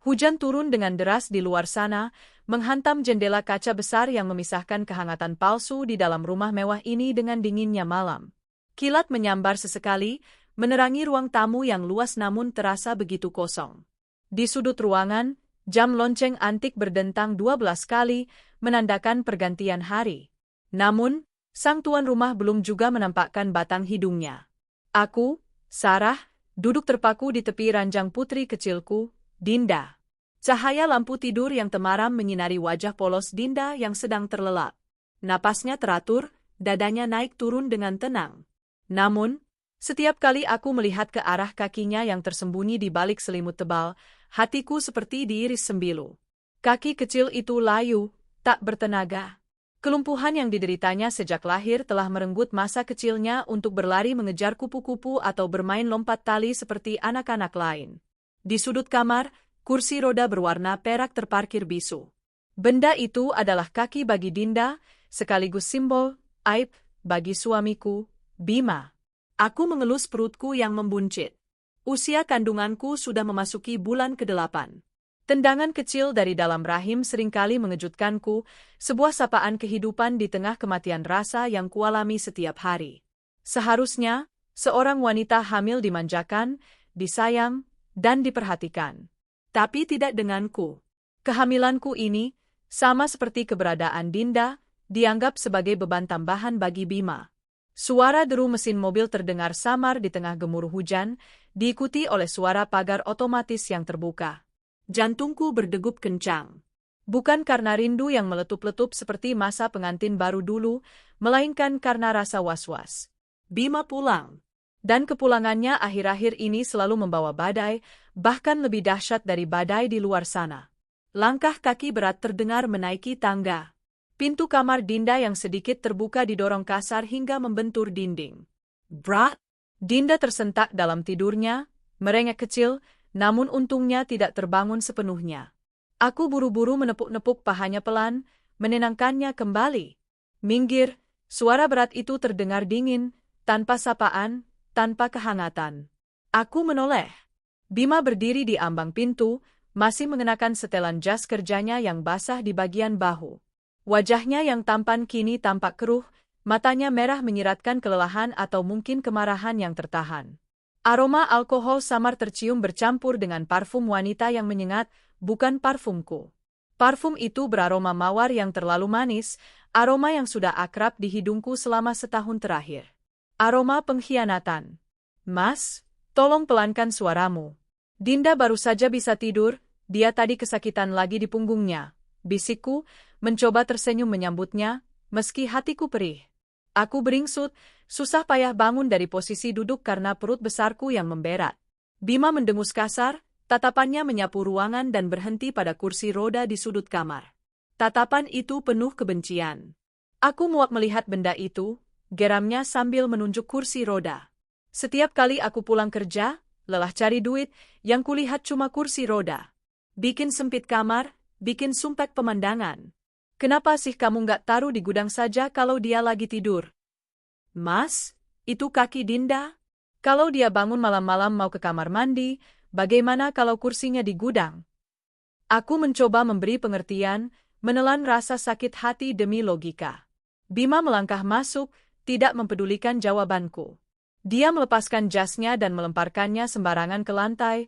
Hujan turun dengan deras di luar sana, menghantam jendela kaca besar yang memisahkan kehangatan palsu di dalam rumah mewah ini dengan dinginnya malam. Kilat menyambar sesekali, menerangi ruang tamu yang luas namun terasa begitu kosong. Di sudut ruangan, jam lonceng antik berdentang 12 kali, menandakan pergantian hari. Namun, sang tuan rumah belum juga menampakkan batang hidungnya. Aku, Sarah, duduk terpaku di tepi ranjang putri kecilku, Dinda. Cahaya lampu tidur yang temaram menyinari wajah polos Dinda yang sedang terlelap. Napasnya teratur, dadanya naik turun dengan tenang. Namun, setiap kali aku melihat ke arah kakinya yang tersembunyi di balik selimut tebal, hatiku seperti diiris sembilu. Kaki kecil itu layu, tak bertenaga. Kelumpuhan yang dideritanya sejak lahir telah merenggut masa kecilnya untuk berlari mengejar kupu-kupu atau bermain lompat tali seperti anak-anak lain. Di sudut kamar, kursi roda berwarna perak terparkir bisu. Benda itu adalah kaki bagi Dinda, sekaligus simbol aib bagi suamiku, Bima. Aku mengelus perutku yang membuncit. Usia kandunganku sudah memasuki bulan ke-8. Tendangan kecil dari dalam rahim seringkali mengejutkanku, sebuah sapaan kehidupan di tengah kematian rasa yang kualami setiap hari. Seharusnya, seorang wanita hamil dimanjakan, disayang, dan diperhatikan. Tapi tidak denganku. Kehamilanku ini, sama seperti keberadaan Dinda, dianggap sebagai beban tambahan bagi Bima. Suara deru mesin mobil terdengar samar di tengah gemuruh hujan, diikuti oleh suara pagar otomatis yang terbuka. Jantungku berdegup kencang. Bukan karena rindu yang meletup-letup seperti masa pengantin baru dulu, melainkan karena rasa was-was. Bima pulang. Dan kepulangannya akhir-akhir ini selalu membawa badai, bahkan lebih dahsyat dari badai di luar sana. Langkah kaki berat terdengar menaiki tangga. Pintu kamar Dinda yang sedikit terbuka didorong kasar hingga membentur dinding. Brat! Dinda tersentak dalam tidurnya, merengek kecil, namun untungnya tidak terbangun sepenuhnya. Aku buru-buru menepuk-nepuk pahanya pelan, menenangkannya kembali. Minggir, suara berat itu terdengar dingin, tanpa sapaan, tanpa kehangatan. Aku menoleh. Bima berdiri di ambang pintu, masih mengenakan setelan jas kerjanya yang basah di bagian bahu. Wajahnya yang tampan kini tampak keruh, matanya merah menyiratkan kelelahan atau mungkin kemarahan yang tertahan. Aroma alkohol samar tercium bercampur dengan parfum wanita yang menyengat, bukan parfumku. Parfum itu beraroma mawar yang terlalu manis, aroma yang sudah akrab di hidungku selama setahun terakhir. Aroma pengkhianatan. Mas, tolong pelankan suaramu. Dinda baru saja bisa tidur, dia tadi kesakitan lagi di punggungnya. Bisikku, mencoba tersenyum menyambutnya, meski hatiku perih. Aku beringsut, susah payah bangun dari posisi duduk karena perut besarku yang memberat. Bima mendengus kasar, tatapannya menyapu ruangan dan berhenti pada kursi roda di sudut kamar. Tatapan itu penuh kebencian. Aku muak melihat benda itu, geramnya sambil menunjuk kursi roda. Setiap kali aku pulang kerja, lelah cari duit, yang kulihat cuma kursi roda. Bikin sempit kamar, bikin sumpek pemandangan. Kenapa sih kamu nggak taruh di gudang saja kalau dia lagi tidur? Mas, itu kaki Dinda? Kalau dia bangun malam-malam mau ke kamar mandi, bagaimana kalau kursinya di gudang? Aku mencoba memberi pengertian, menelan rasa sakit hati demi logika. Bima melangkah masuk, tidak mempedulikan jawabanku. Dia melepaskan jasnya dan melemparkannya sembarangan ke lantai,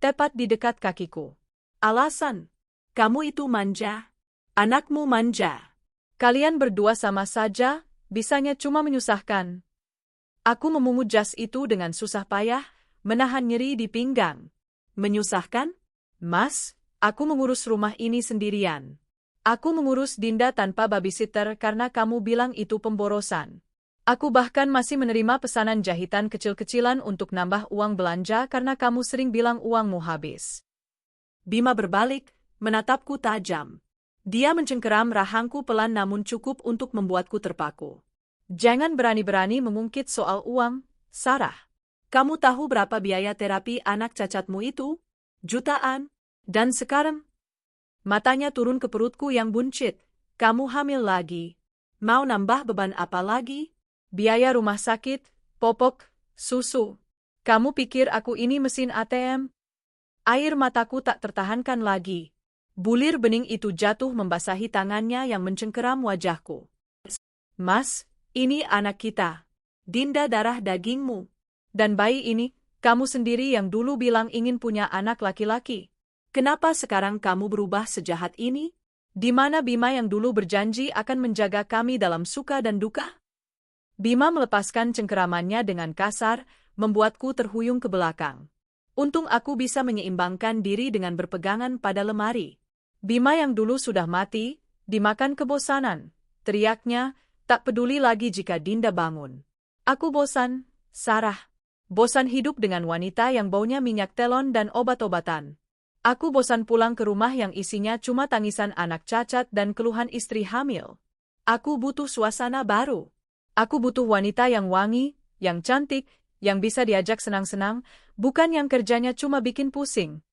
tepat di dekat kakiku. Alasan? Kamu itu manja. Anakmu manja. Kalian berdua sama saja, bisanya cuma menyusahkan. Aku memungut jas itu dengan susah payah, menahan nyeri di pinggang. Menyusahkan? Mas, aku mengurus rumah ini sendirian. Aku mengurus Dinda tanpa babysitter karena kamu bilang itu pemborosan. Aku bahkan masih menerima pesanan jahitan kecil-kecilan untuk nambah uang belanja karena kamu sering bilang uangmu habis. Bima berbalik, menatapku tajam. Dia mencengkeram rahangku pelan namun cukup untuk membuatku terpaku. Jangan berani-berani mengungkit soal uang, Sarah. Kamu tahu berapa biaya terapi anak cacatmu itu? Jutaan. Dan sekarang? Matanya turun ke perutku yang buncit. Kamu hamil lagi. Mau nambah beban apa lagi? Biaya rumah sakit, popok, susu. Kamu pikir aku ini mesin ATM? Air mataku tak tertahankan lagi. Bulir bening itu jatuh membasahi tangannya yang mencengkeram wajahku. Mas, ini anak kita. Dinda darah dagingmu. Dan bayi ini, kamu sendiri yang dulu bilang ingin punya anak laki-laki. Kenapa sekarang kamu berubah sejahat ini? Di mana Bima yang dulu berjanji akan menjaga kami dalam suka dan duka? Bima melepaskan cengkeramannya dengan kasar, membuatku terhuyung ke belakang. Untung aku bisa menyeimbangkan diri dengan berpegangan pada lemari. Bima yang dulu sudah mati, dimakan kebosanan. Teriaknya, tak peduli lagi jika Dinda bangun. Aku bosan, Sarah. Bosan hidup dengan wanita yang baunya minyak telon dan obat-obatan. Aku bosan pulang ke rumah yang isinya cuma tangisan anak cacat dan keluhan istri hamil. Aku butuh suasana baru. Aku butuh wanita yang wangi, yang cantik, yang bisa diajak senang-senang, bukan yang kerjanya cuma bikin pusing.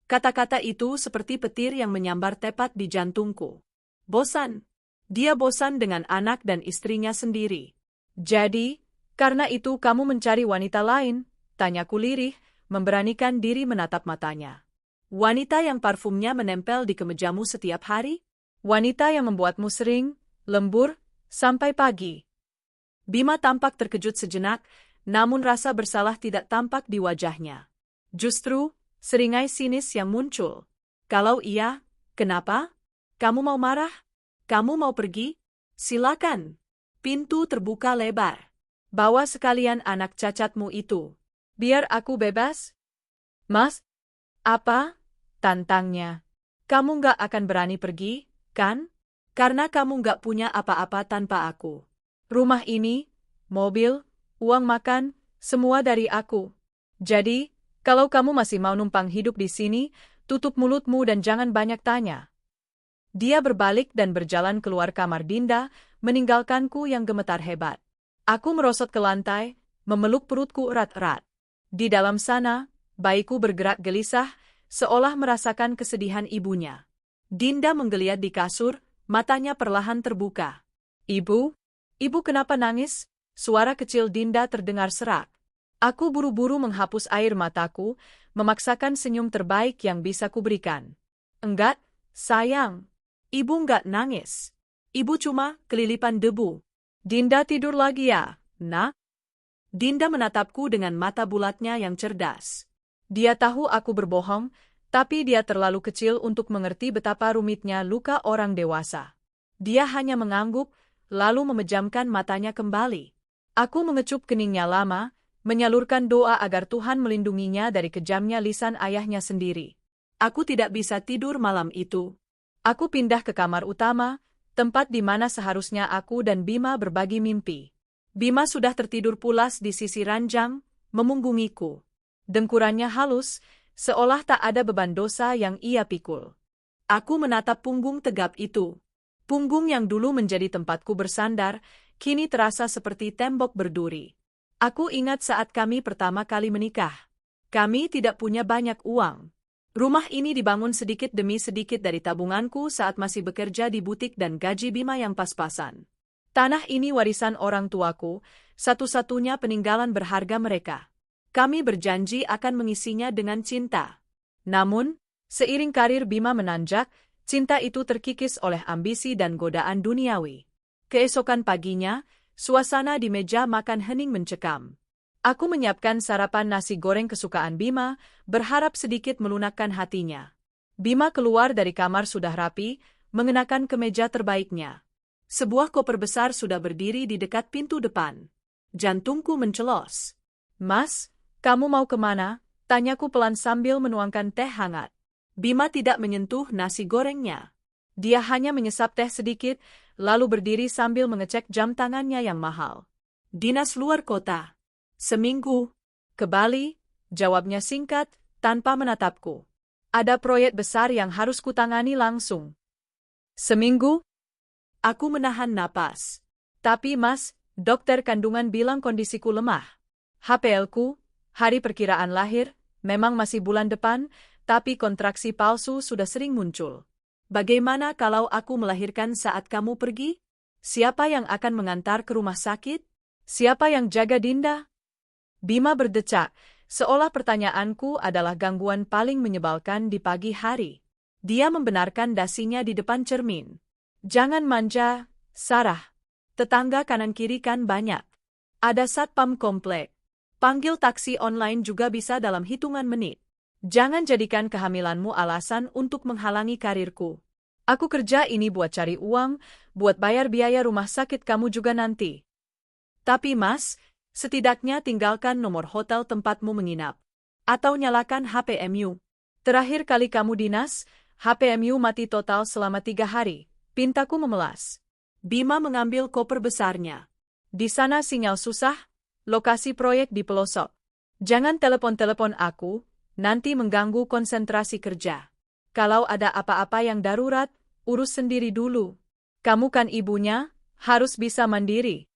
Kata-kata itu seperti petir yang menyambar tepat di jantungku. Bosan. Dia bosan dengan anak dan istrinya sendiri. Jadi, karena itu kamu mencari wanita lain? Tanyaku lirih, memberanikan diri menatap matanya. Wanita yang parfumnya menempel di kemejamu setiap hari? Wanita yang membuatmu sering, lembur, sampai pagi. Bima tampak terkejut sejenak, namun rasa bersalah tidak tampak di wajahnya. Justru, seringai sinis yang muncul. Kalau iya, kenapa? Kamu mau marah? Kamu mau pergi? Silakan. Pintu terbuka lebar. Bawa sekalian anak cacatmu itu. Biar aku bebas. Mas? Apa? Tantangnya. Kamu nggak akan berani pergi, kan? Karena kamu nggak punya apa-apa tanpa aku. Rumah ini, mobil, uang makan, semua dari aku. Jadi, kalau kamu masih mau numpang hidup di sini, tutup mulutmu dan jangan banyak tanya. Dia berbalik dan berjalan keluar kamar Dinda, meninggalkanku yang gemetar hebat. Aku merosot ke lantai, memeluk perutku erat-erat. Di dalam sana, bayiku bergerak gelisah, seolah merasakan kesedihan ibunya. Dinda menggeliat di kasur, matanya perlahan terbuka. Ibu? Ibu kenapa nangis? Suara kecil Dinda terdengar serak. Aku buru-buru menghapus air mataku, memaksakan senyum terbaik yang bisa kuberikan. Enggak, sayang. Ibu enggak nangis. Ibu cuma kelilipan debu. Dinda tidur lagi ya, nak? Dinda menatapku dengan mata bulatnya yang cerdas. Dia tahu aku berbohong, tapi dia terlalu kecil untuk mengerti betapa rumitnya luka orang dewasa. Dia hanya mengangguk, lalu memejamkan matanya kembali. Aku mengecup keningnya lama, menyalurkan doa agar Tuhan melindunginya dari kejamnya lisan ayahnya sendiri. Aku tidak bisa tidur malam itu. Aku pindah ke kamar utama, tempat di mana seharusnya aku dan Bima berbagi mimpi. Bima sudah tertidur pulas di sisi ranjang, memunggungiku. Dengkurannya halus, seolah tak ada beban dosa yang ia pikul. Aku menatap punggung tegap itu. Punggung yang dulu menjadi tempatku bersandar, kini terasa seperti tembok berduri. Aku ingat saat kami pertama kali menikah. Kami tidak punya banyak uang. Rumah ini dibangun sedikit demi sedikit dari tabunganku saat masih bekerja di butik dan gaji Bima yang pas-pasan. Tanah ini warisan orang tuaku, satu-satunya peninggalan berharga mereka. Kami berjanji akan mengisinya dengan cinta. Namun, seiring karir Bima menanjak, cinta itu terkikis oleh ambisi dan godaan duniawi. Keesokan paginya, suasana di meja makan hening mencekam. Aku menyiapkan sarapan nasi goreng kesukaan Bima, berharap sedikit melunakkan hatinya. Bima keluar dari kamar sudah rapi, mengenakan kemeja terbaiknya. Sebuah koper besar sudah berdiri di dekat pintu depan. Jantungku mencelos. Mas, kamu mau kemana? Tanyaku pelan sambil menuangkan teh hangat. Bima tidak menyentuh nasi gorengnya. Dia hanya menyesap teh sedikit, lalu berdiri sambil mengecek jam tangannya yang mahal. Dinas luar kota. Seminggu. Ke Bali, jawabnya singkat, tanpa menatapku. Ada proyek besar yang harus kutangani langsung. Seminggu? Aku menahan napas. Tapi mas, dokter kandungan bilang kondisiku lemah. HPL-ku, hari perkiraan lahir, memang masih bulan depan, tapi kontraksi palsu sudah sering muncul. Bagaimana kalau aku melahirkan saat kamu pergi? Siapa yang akan mengantar ke rumah sakit? Siapa yang jaga Dinda? Bima berdecak, Seolah pertanyaanku adalah gangguan paling menyebalkan di pagi hari. Dia membenarkan dasinya di depan cermin. Jangan manja, Sarah. Tetangga kanan-kiri kan banyak. Ada satpam komplek. Panggil taksi online juga bisa dalam hitungan menit. Jangan jadikan kehamilanmu alasan untuk menghalangi karirku. Aku kerja ini buat cari uang, buat bayar biaya rumah sakit kamu juga nanti. Tapi Mas, setidaknya tinggalkan nomor hotel tempatmu menginap. Atau nyalakan HPMU. Terakhir kali kamu dinas, HPMU mati total selama 3 hari. Pintaku memelas. Bima mengambil koper besarnya. Di sana sinyal susah, lokasi proyek di pelosok. Jangan telepon-telepon aku, nanti mengganggu konsentrasi kerja. Kalau ada apa-apa yang darurat, urus sendiri dulu. Kamu kan ibunya, harus bisa mandiri.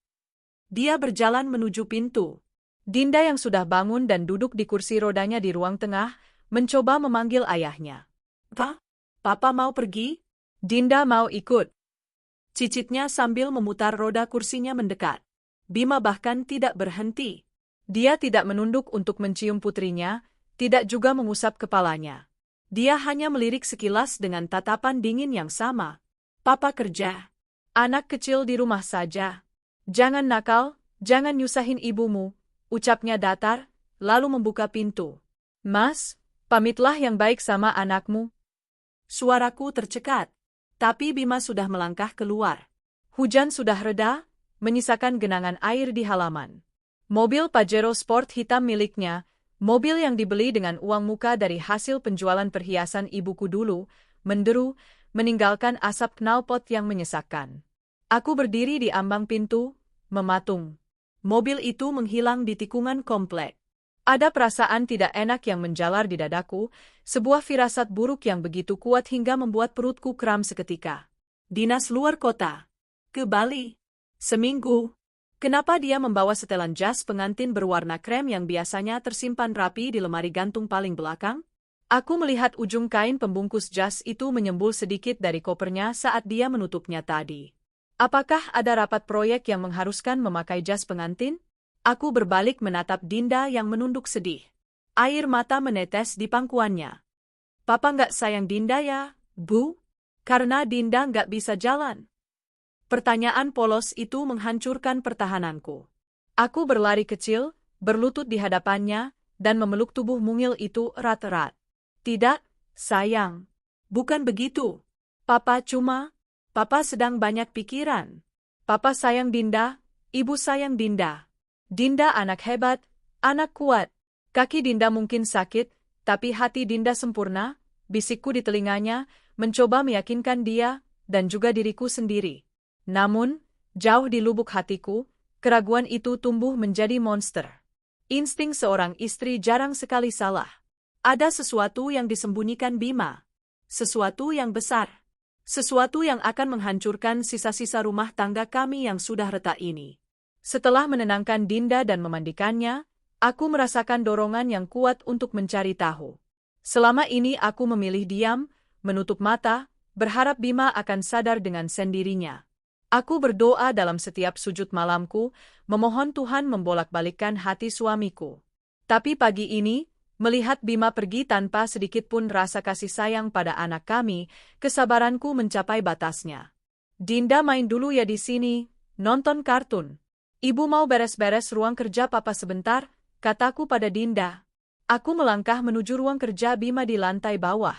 Dia berjalan menuju pintu. Dinda yang sudah bangun dan duduk di kursi rodanya di ruang tengah, mencoba memanggil ayahnya. "Pa? Papa mau pergi?" Dinda mau ikut. Cicitnya sambil memutar roda kursinya mendekat. Bima bahkan tidak berhenti. Dia tidak menunduk untuk mencium putrinya, tidak juga mengusap kepalanya. Dia hanya melirik sekilas dengan tatapan dingin yang sama. "Papa kerja. Anak kecil di rumah saja. Jangan nakal, jangan nyusahin ibumu," ucapnya datar, lalu membuka pintu. "Mas, pamitlah yang baik sama anakmu." Suaraku tercekat, tapi Bima sudah melangkah keluar. Hujan sudah reda, menyisakan genangan air di halaman. Mobil Pajero Sport hitam miliknya, mobil yang dibeli dengan uang muka dari hasil penjualan perhiasan ibuku dulu, menderu, meninggalkan asap knalpot yang menyesakkan. Aku berdiri di ambang pintu, mematung. Mobil itu menghilang di tikungan komplek. Ada perasaan tidak enak yang menjalar di dadaku, sebuah firasat buruk yang begitu kuat hingga membuat perutku kram seketika. Dinas luar kota. Ke Bali. Seminggu. Kenapa dia membawa setelan jas pengantin berwarna krem yang biasanya tersimpan rapi di lemari gantung paling belakang? Aku melihat ujung kain pembungkus jas itu menyembul sedikit dari kopernya saat dia menutupnya tadi. Apakah ada rapat proyek yang mengharuskan memakai jas pengantin? Aku berbalik menatap Dinda yang menunduk sedih. Air mata menetes di pangkuannya. "Papa nggak sayang Dinda ya, Bu? Karena Dinda nggak bisa jalan." Pertanyaan polos itu menghancurkan pertahananku. Aku berlari kecil, berlutut di hadapannya, dan memeluk tubuh mungil itu erat-erat. "Tidak, sayang. Bukan begitu. Papa sedang banyak pikiran. Papa sayang Dinda, Ibu sayang Dinda. Dinda anak hebat, anak kuat. Kaki Dinda mungkin sakit, tapi hati Dinda sempurna," bisikku di telinganya, mencoba meyakinkan dia, dan juga diriku sendiri. Namun, jauh di lubuk hatiku, keraguan itu tumbuh menjadi monster. Insting seorang istri jarang sekali salah. Ada sesuatu yang disembunyikan Bima. Sesuatu yang besar. Sesuatu yang akan menghancurkan sisa-sisa rumah tangga kami yang sudah retak ini. Setelah menenangkan Dinda dan memandikannya, aku merasakan dorongan yang kuat untuk mencari tahu. Selama ini aku memilih diam, menutup mata, berharap Bima akan sadar dengan sendirinya. Aku berdoa dalam setiap sujud malamku, memohon Tuhan membolak-balikkan hati suamiku. Tapi pagi ini, melihat Bima pergi tanpa sedikit pun rasa kasih sayang pada anak kami, kesabaranku mencapai batasnya. "Dinda main dulu ya di sini, nonton kartun. Ibu mau beres-beres ruang kerja Papa sebentar," kataku pada Dinda. Aku melangkah menuju ruang kerja Bima di lantai bawah.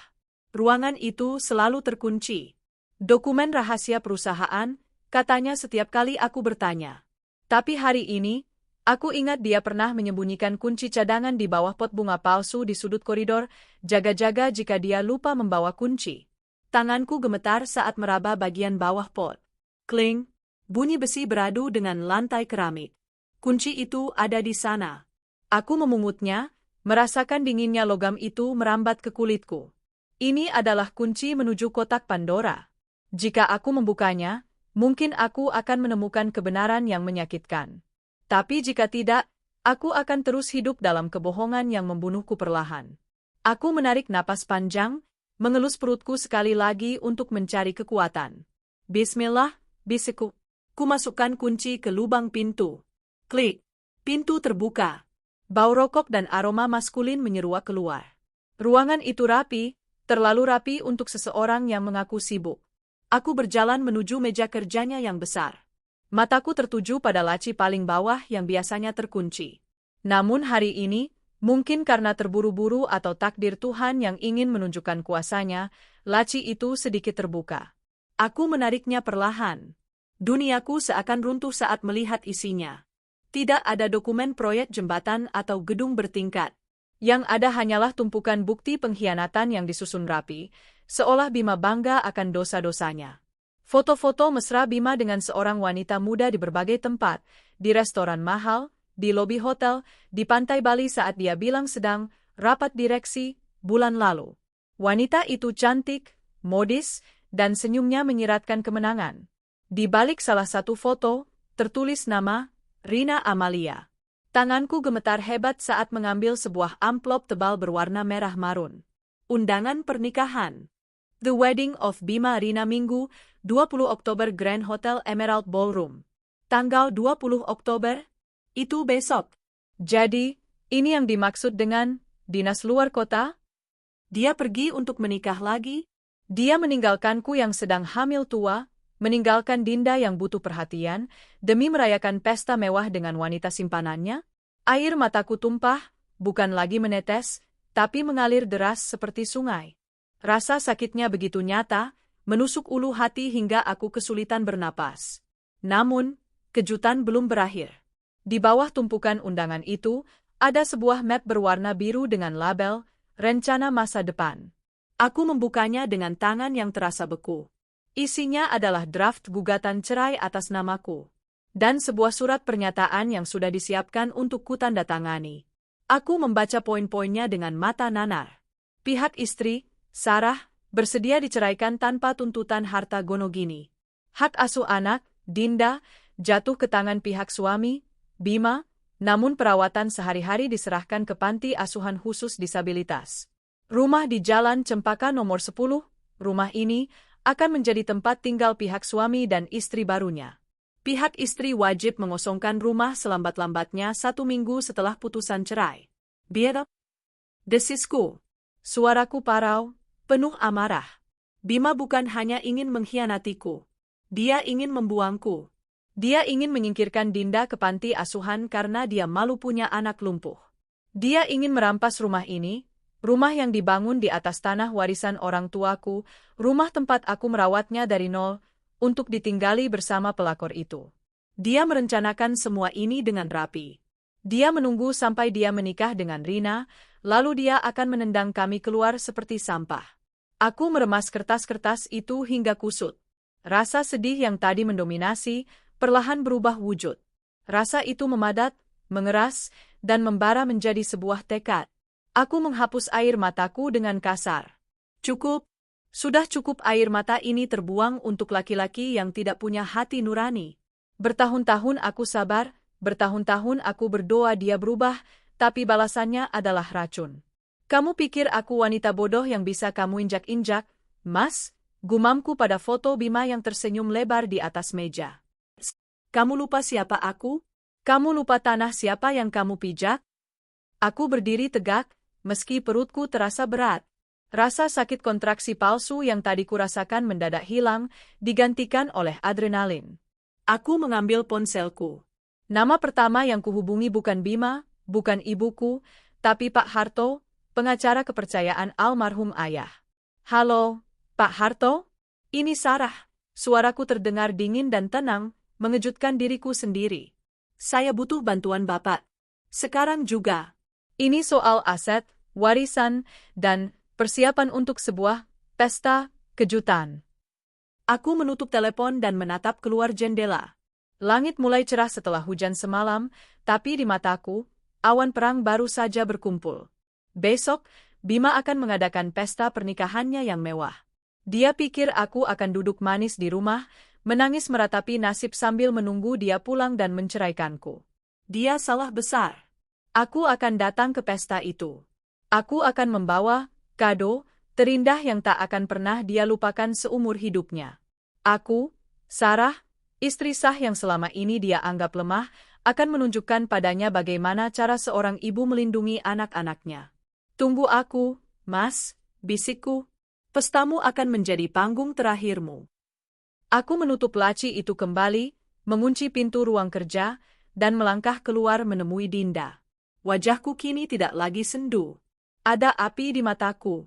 Ruangan itu selalu terkunci. "Dokumen rahasia perusahaan," katanya setiap kali aku bertanya. Tapi hari ini, aku ingat dia pernah menyembunyikan kunci cadangan di bawah pot bunga palsu di sudut koridor, jaga-jaga jika dia lupa membawa kunci. Tanganku gemetar saat meraba bagian bawah pot. Kling, bunyi besi beradu dengan lantai keramik. Kunci itu ada di sana. Aku memungutnya, merasakan dinginnya logam itu merambat ke kulitku. Ini adalah kunci menuju kotak Pandora. Jika aku membukanya, mungkin aku akan menemukan kebenaran yang menyakitkan. Tapi jika tidak, aku akan terus hidup dalam kebohongan yang membunuhku perlahan. Aku menarik napas panjang, mengelus perutku sekali lagi untuk mencari kekuatan. "Bismillah," bisikku. Ku masukkan kunci ke lubang pintu. Klik. Pintu terbuka. Bau rokok dan aroma maskulin menyeruak keluar. Ruangan itu rapi, terlalu rapi untuk seseorang yang mengaku sibuk. Aku berjalan menuju meja kerjanya yang besar. Mataku tertuju pada laci paling bawah yang biasanya terkunci. Namun hari ini, mungkin karena terburu-buru atau takdir Tuhan yang ingin menunjukkan kuasanya, laci itu sedikit terbuka. Aku menariknya perlahan. Duniaku seakan runtuh saat melihat isinya. Tidak ada dokumen proyek jembatan atau gedung bertingkat. Yang ada hanyalah tumpukan bukti pengkhianatan yang disusun rapi, seolah Bima bangga akan dosa-dosanya. Foto-foto mesra Bima dengan seorang wanita muda di berbagai tempat, di restoran mahal, di lobi hotel, di pantai Bali saat dia bilang sedang rapat direksi bulan lalu. Wanita itu cantik, modis, dan senyumnya menyiratkan kemenangan. Di balik salah satu foto, tertulis nama Rina Amalia. Tanganku gemetar hebat saat mengambil sebuah amplop tebal berwarna merah marun. Undangan pernikahan. The Wedding of Bima Rina Minggu, 20 Oktober Grand Hotel Emerald Ballroom. Tanggal 20 Oktober? Itu besok. Jadi, ini yang dimaksud dengan dinas luar kota? Dia pergi untuk menikah lagi? Dia meninggalkanku yang sedang hamil tua, meninggalkan Dinda yang butuh perhatian, demi merayakan pesta mewah dengan wanita simpanannya? Air mataku tumpah, bukan lagi menetes, tapi mengalir deras seperti sungai. Rasa sakitnya begitu nyata, menusuk ulu hati hingga aku kesulitan bernapas. Namun, kejutan belum berakhir. Di bawah tumpukan undangan itu, ada sebuah map berwarna biru dengan label, Rencana Masa Depan. Aku membukanya dengan tangan yang terasa beku. Isinya adalah draft gugatan cerai atas namaku. Dan sebuah surat pernyataan yang sudah disiapkan untuk kutandatangani. Aku membaca poin-poinnya dengan mata nanar. Pihak istri, Sarah, bersedia diceraikan tanpa tuntutan harta gonogini. Hak asuh anak, Dinda, jatuh ke tangan pihak suami, Bima, namun perawatan sehari-hari diserahkan ke panti asuhan khusus disabilitas. Rumah di Jalan Cempaka nomor 10, rumah ini akan menjadi tempat tinggal pihak suami dan istri barunya. Pihak istri wajib mengosongkan rumah selambat-lambatnya 1 minggu setelah putusan cerai. Biar desisku. Suaraku parau, penuh amarah. Bima bukan hanya ingin mengkhianatiku. Dia ingin membuangku. Dia ingin menyingkirkan Dinda ke panti asuhan karena dia malu punya anak lumpuh. Dia ingin merampas rumah ini, rumah yang dibangun di atas tanah warisan orang tuaku, rumah tempat aku merawatnya dari nol, untuk ditinggali bersama pelakor itu. Dia merencanakan semua ini dengan rapi. Dia menunggu sampai dia menikah dengan Rina, lalu dia akan menendang kami keluar seperti sampah. Aku meremas kertas-kertas itu hingga kusut. Rasa sedih yang tadi mendominasi, perlahan berubah wujud. Rasa itu memadat, mengeras, dan membara menjadi sebuah tekad. Aku menghapus air mataku dengan kasar. Cukup. Sudah cukup air mata ini terbuang untuk laki-laki yang tidak punya hati nurani. Bertahun-tahun aku sabar, bertahun-tahun aku berdoa dia berubah, tapi balasannya adalah racun. Kamu pikir aku wanita bodoh yang bisa kamu injak-injak, Mas? Gumamku pada foto Bima yang tersenyum lebar di atas meja. Kamu lupa siapa aku? Kamu lupa tanah siapa yang kamu pijak? Aku berdiri tegak, meski perutku terasa berat. Rasa sakit kontraksi palsu yang tadi kurasakan mendadak hilang, digantikan oleh adrenalin. Aku mengambil ponselku. Nama pertama yang kuhubungi bukan Bima, bukan ibuku, tapi Pak Harto, pengacara kepercayaan almarhum ayah. Halo, Pak Harto? Ini Sarah. Suaraku terdengar dingin dan tenang, mengejutkan diriku sendiri. Saya butuh bantuan Bapak. Sekarang juga. Ini soal aset, warisan, dan persiapan untuk sebuah pesta kejutan. Aku menutup telepon dan menatap keluar jendela. Langit mulai cerah setelah hujan semalam, tapi di mataku, awan perang baru saja berkumpul. Besok, Bima akan mengadakan pesta pernikahannya yang mewah. Dia pikir aku akan duduk manis di rumah, menangis meratapi nasib sambil menunggu dia pulang dan menceraikanku. Dia salah besar. Aku akan datang ke pesta itu. Aku akan membawa kado terindah yang tak akan pernah dia lupakan seumur hidupnya. Aku, Sarah, istri sah yang selama ini dia anggap lemah, akan menunjukkan padanya bagaimana cara seorang ibu melindungi anak-anaknya. Tunggu aku, Mas, bisikku. Pestamu akan menjadi panggung terakhirmu. Aku menutup laci itu kembali, mengunci pintu ruang kerja, dan melangkah keluar menemui Dinda. Wajahku kini tidak lagi sendu. Ada api di mataku.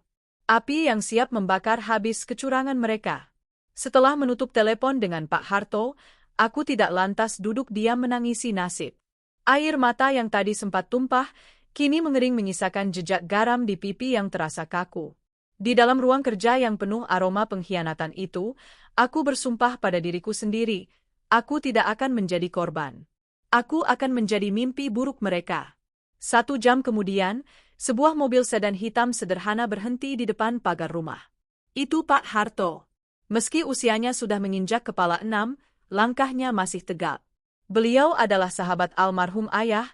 Api yang siap membakar habis kecurangan mereka. Setelah menutup telepon dengan Pak Harto, aku tidak lantas duduk diam menangisi nasib. Air mata yang tadi sempat tumpah, kini mengering menyisakan jejak garam di pipi yang terasa kaku. Di dalam ruang kerja yang penuh aroma pengkhianatan itu, aku bersumpah pada diriku sendiri, aku tidak akan menjadi korban. Aku akan menjadi mimpi buruk mereka. 1 jam kemudian, sebuah mobil sedan hitam sederhana berhenti di depan pagar rumah. Itu Pak Harto. Meski usianya sudah menginjak kepala 6, langkahnya masih tegap. Beliau adalah sahabat almarhum ayah,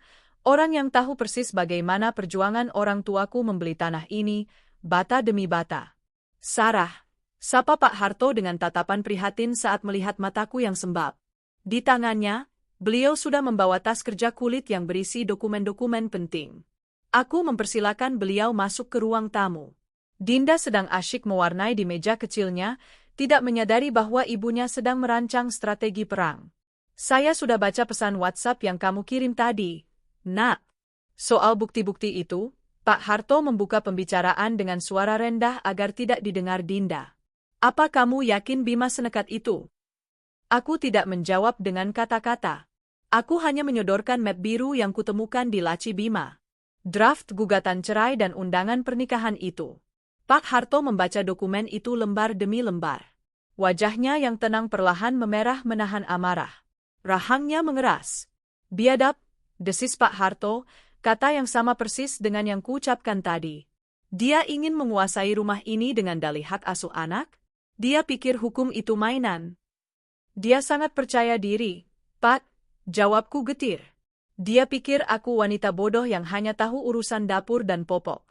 orang yang tahu persis bagaimana perjuangan orang tuaku membeli tanah ini, bata demi bata. Sarah, sapa Pak Harto dengan tatapan prihatin saat melihat mataku yang sembab. Di tangannya, beliau sudah membawa tas kerja kulit yang berisi dokumen-dokumen penting. Aku mempersilakan beliau masuk ke ruang tamu. Dinda sedang asyik mewarnai di meja kecilnya, tidak menyadari bahwa ibunya sedang merancang strategi perang. Saya sudah baca pesan WhatsApp yang kamu kirim tadi, Nak. Soal bukti-bukti itu, Pak Harto membuka pembicaraan dengan suara rendah agar tidak didengar Dinda. Apa kamu yakin Bima senekat itu? Aku tidak menjawab dengan kata-kata. Aku hanya menyodorkan map biru yang kutemukan di laci Bima. Draft gugatan cerai dan undangan pernikahan itu. Pak Harto membaca dokumen itu lembar demi lembar. Wajahnya yang tenang perlahan memerah menahan amarah. Rahangnya mengeras. Biadab, desis Pak Harto, kata yang sama persis dengan yang kuucapkan tadi. Dia ingin menguasai rumah ini dengan dalih hak asuh anak? Dia pikir hukum itu mainan. Dia sangat percaya diri, Pak, jawabku getir. Dia pikir aku wanita bodoh yang hanya tahu urusan dapur dan popok.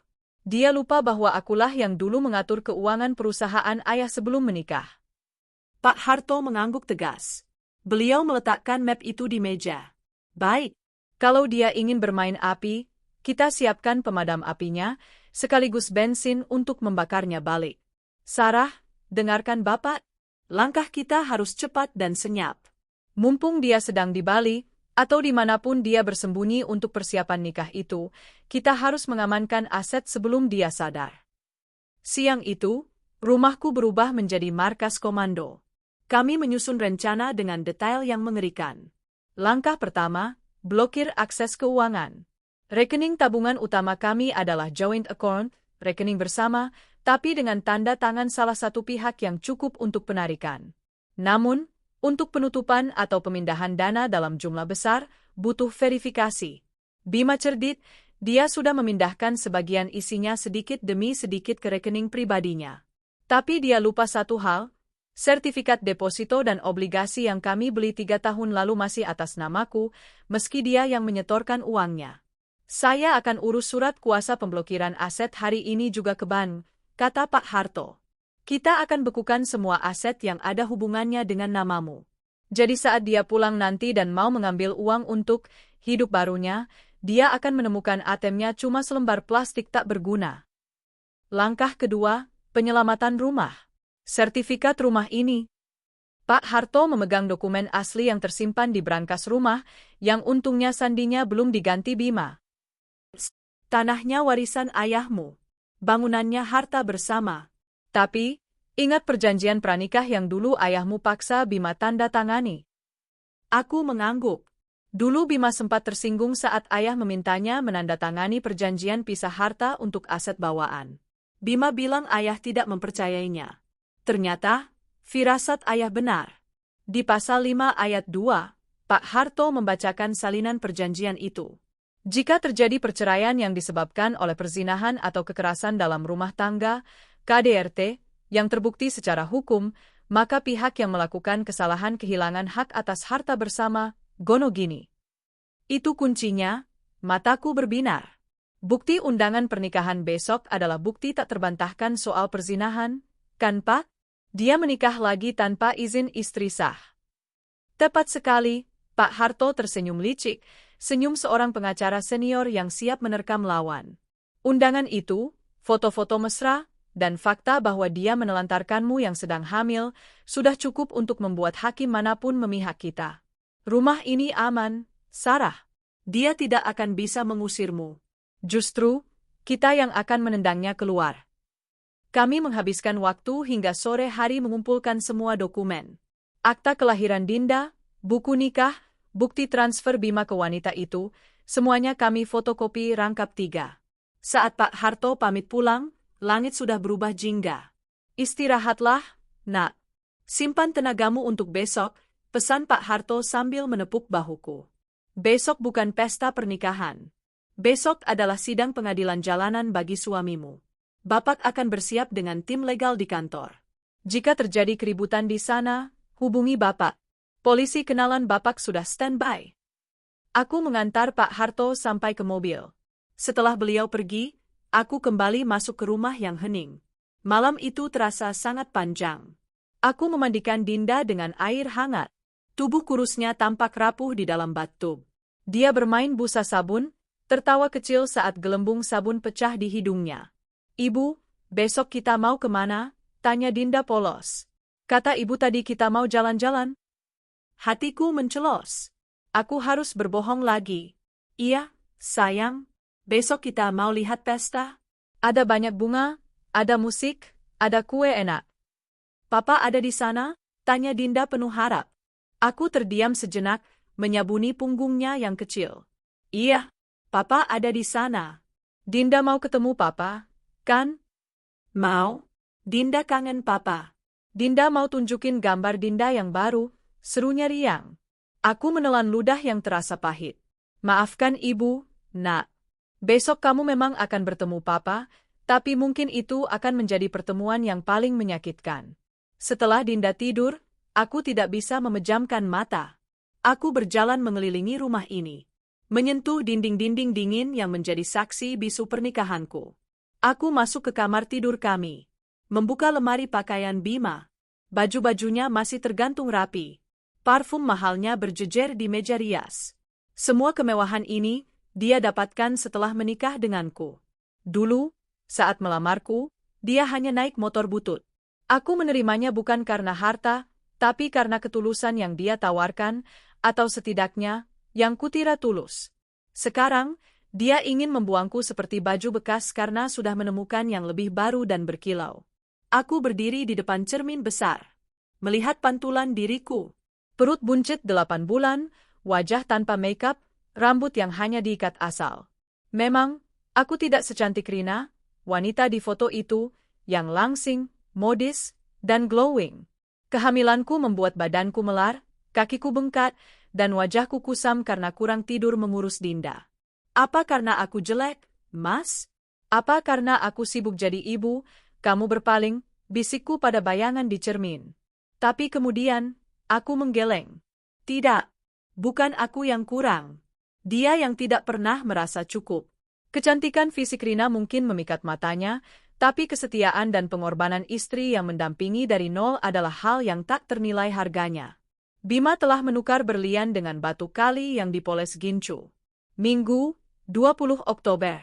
Dia lupa bahwa akulah yang dulu mengatur keuangan perusahaan ayah sebelum menikah. Pak Harto mengangguk tegas. Beliau meletakkan map itu di meja. Baik. Kalau dia ingin bermain api, kita siapkan pemadam apinya, sekaligus bensin untuk membakarnya balik. Sarah, dengarkan Bapak, langkah kita harus cepat dan senyap. Mumpung dia sedang di Bali, atau dimanapun dia bersembunyi untuk persiapan nikah itu, kita harus mengamankan aset sebelum dia sadar. Siang itu, rumahku berubah menjadi markas komando. Kami menyusun rencana dengan detail yang mengerikan. Langkah pertama, blokir akses keuangan. Rekening tabungan utama kami adalah joint account, rekening bersama, tapi dengan tanda tangan salah satu pihak yang cukup untuk penarikan. Namun, untuk penutupan atau pemindahan dana dalam jumlah besar, butuh verifikasi. Bima cerdik, dia sudah memindahkan sebagian isinya sedikit demi sedikit ke rekening pribadinya. Tapi dia lupa satu hal, sertifikat deposito dan obligasi yang kami beli 3 tahun lalu masih atas namaku, meski dia yang menyetorkan uangnya. Saya akan urus surat kuasa pemblokiran aset hari ini juga ke bank, kata Pak Harto. Kita akan bekukan semua aset yang ada hubungannya dengan namamu. Jadi saat dia pulang nanti dan mau mengambil uang untuk hidup barunya, dia akan menemukan ATM-nya cuma selembar plastik tak berguna. Langkah kedua, penyelamatan rumah. Sertifikat rumah ini. Pak Harto memegang dokumen asli yang tersimpan di brankas rumah, yang untungnya sandinya belum diganti Bima. Tanahnya warisan ayahmu. Bangunannya harta bersama. Tapi, ingat perjanjian pranikah yang dulu ayahmu paksa Bima tanda tangani. Aku mengangguk. Dulu Bima sempat tersinggung saat ayah memintanya menandatangani perjanjian pisah harta untuk aset bawaan. Bima bilang ayah tidak mempercayainya. Ternyata, firasat ayah benar. Di pasal 5 ayat 2, Pak Harto membacakan salinan perjanjian itu. Jika terjadi perceraian yang disebabkan oleh perzinahan atau kekerasan dalam rumah tangga, KDRT, yang terbukti secara hukum, maka pihak yang melakukan kesalahan kehilangan hak atas harta bersama, gono gini. Itu kuncinya, mataku berbinar. Bukti undangan pernikahan besok adalah bukti tak terbantahkan soal perzinahan, kan Pak? Dia menikah lagi tanpa izin istri sah. Tepat sekali, Pak Harto tersenyum licik, senyum seorang pengacara senior yang siap menerkam lawan. Undangan itu, foto-foto mesra, dan fakta bahwa dia menelantarkanmu yang sedang hamil, sudah cukup untuk membuat hakim manapun memihak kita. Rumah ini aman, Sarah. Dia tidak akan bisa mengusirmu. Justru, kita yang akan menendangnya keluar. Kami menghabiskan waktu hingga sore hari mengumpulkan semua dokumen. Akta kelahiran Dinda, buku nikah, bukti transfer Bima ke wanita itu, semuanya kami fotokopi rangkap 3. Saat Pak Harto pamit pulang, langit sudah berubah jingga. Istirahatlah, nak. Simpan tenagamu untuk besok, pesan Pak Harto sambil menepuk bahuku. Besok bukan pesta pernikahan. Besok adalah sidang pengadilan jalanan bagi suamimu. Bapak akan bersiap dengan tim legal di kantor. Jika terjadi keributan di sana, hubungi Bapak. Polisi kenalan Bapak sudah standby. Aku mengantar Pak Harto sampai ke mobil. Setelah beliau pergi, aku kembali masuk ke rumah yang hening. Malam itu terasa sangat panjang. Aku memandikan Dinda dengan air hangat. Tubuh kurusnya tampak rapuh di dalam bathtub. Dia bermain busa sabun, tertawa kecil saat gelembung sabun pecah di hidungnya. Ibu, besok kita mau kemana? Tanya Dinda polos. Kata ibu tadi kita mau jalan-jalan. Hatiku mencelos. Aku harus berbohong lagi. Iya, sayang. Besok kita mau lihat pesta. Ada banyak bunga, ada musik, ada kue enak. Papa ada di sana? Tanya Dinda penuh harap. Aku terdiam sejenak, menyabuni punggungnya yang kecil. Iya, Papa ada di sana. Dinda mau ketemu Papa, kan? Mau. Dinda kangen Papa. Dinda mau tunjukin gambar Dinda yang baru, serunya riang. Aku menelan ludah yang terasa pahit. Maafkan ibu, nak. Besok kamu memang akan bertemu Papa, tapi mungkin itu akan menjadi pertemuan yang paling menyakitkan. Setelah Dinda tidur, aku tidak bisa memejamkan mata. Aku berjalan mengelilingi rumah ini. Menyentuh dinding-dinding dingin yang menjadi saksi bisu pernikahanku. Aku masuk ke kamar tidur kami. Membuka lemari pakaian Bima. Baju-bajunya masih tergantung rapi. Parfum mahalnya berjejer di meja rias. Semua kemewahan ini, dia dapatkan setelah menikah denganku. Dulu, saat melamarku, dia hanya naik motor butut. Aku menerimanya bukan karena harta, tapi karena ketulusan yang dia tawarkan, atau setidaknya, yang kutira tulus. Sekarang, dia ingin membuangku seperti baju bekas karena sudah menemukan yang lebih baru dan berkilau. Aku berdiri di depan cermin besar. Melihat pantulan diriku. Perut buncit 8 bulan, wajah tanpa makeup, rambut yang hanya diikat asal. Memang, aku tidak secantik Rina, wanita di foto itu, yang langsing, modis, dan glowing. Kehamilanku membuat badanku melar, kakiku bengkak, dan wajahku kusam karena kurang tidur mengurus Dinda. Apa karena aku jelek, Mas? Apa karena aku sibuk jadi ibu, kamu berpaling, bisikku pada bayangan di cermin. Tapi kemudian, aku menggeleng. Tidak, bukan aku yang kurang. Dia yang tidak pernah merasa cukup. Kecantikan fisik Rina mungkin memikat matanya, tapi kesetiaan dan pengorbanan istri yang mendampingi dari nol adalah hal yang tak ternilai harganya. Bima telah menukar berlian dengan batu kali yang dipoles gincu. Minggu, 20 Oktober.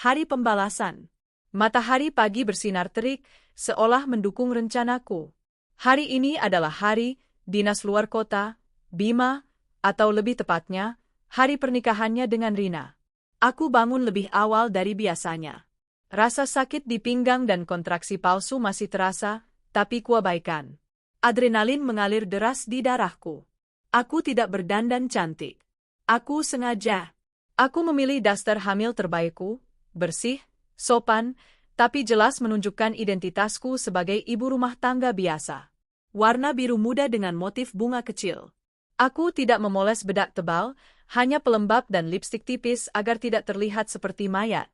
Hari pembalasan. Matahari pagi bersinar terik, seolah mendukung rencanaku. Hari ini adalah hari dinas luar kota, Bima, atau lebih tepatnya, hari pernikahannya dengan Rina. Aku bangun lebih awal dari biasanya. Rasa sakit di pinggang dan kontraksi palsu masih terasa, tapi kuabaikan. Adrenalin mengalir deras di darahku. Aku tidak berdandan cantik. Aku sengaja. Aku memilih daster hamil terbaikku, bersih, sopan, tapi jelas menunjukkan identitasku sebagai ibu rumah tangga biasa. Warna biru muda dengan motif bunga kecil. Aku tidak memoles bedak tebal, hanya pelembab dan lipstik tipis agar tidak terlihat seperti mayat.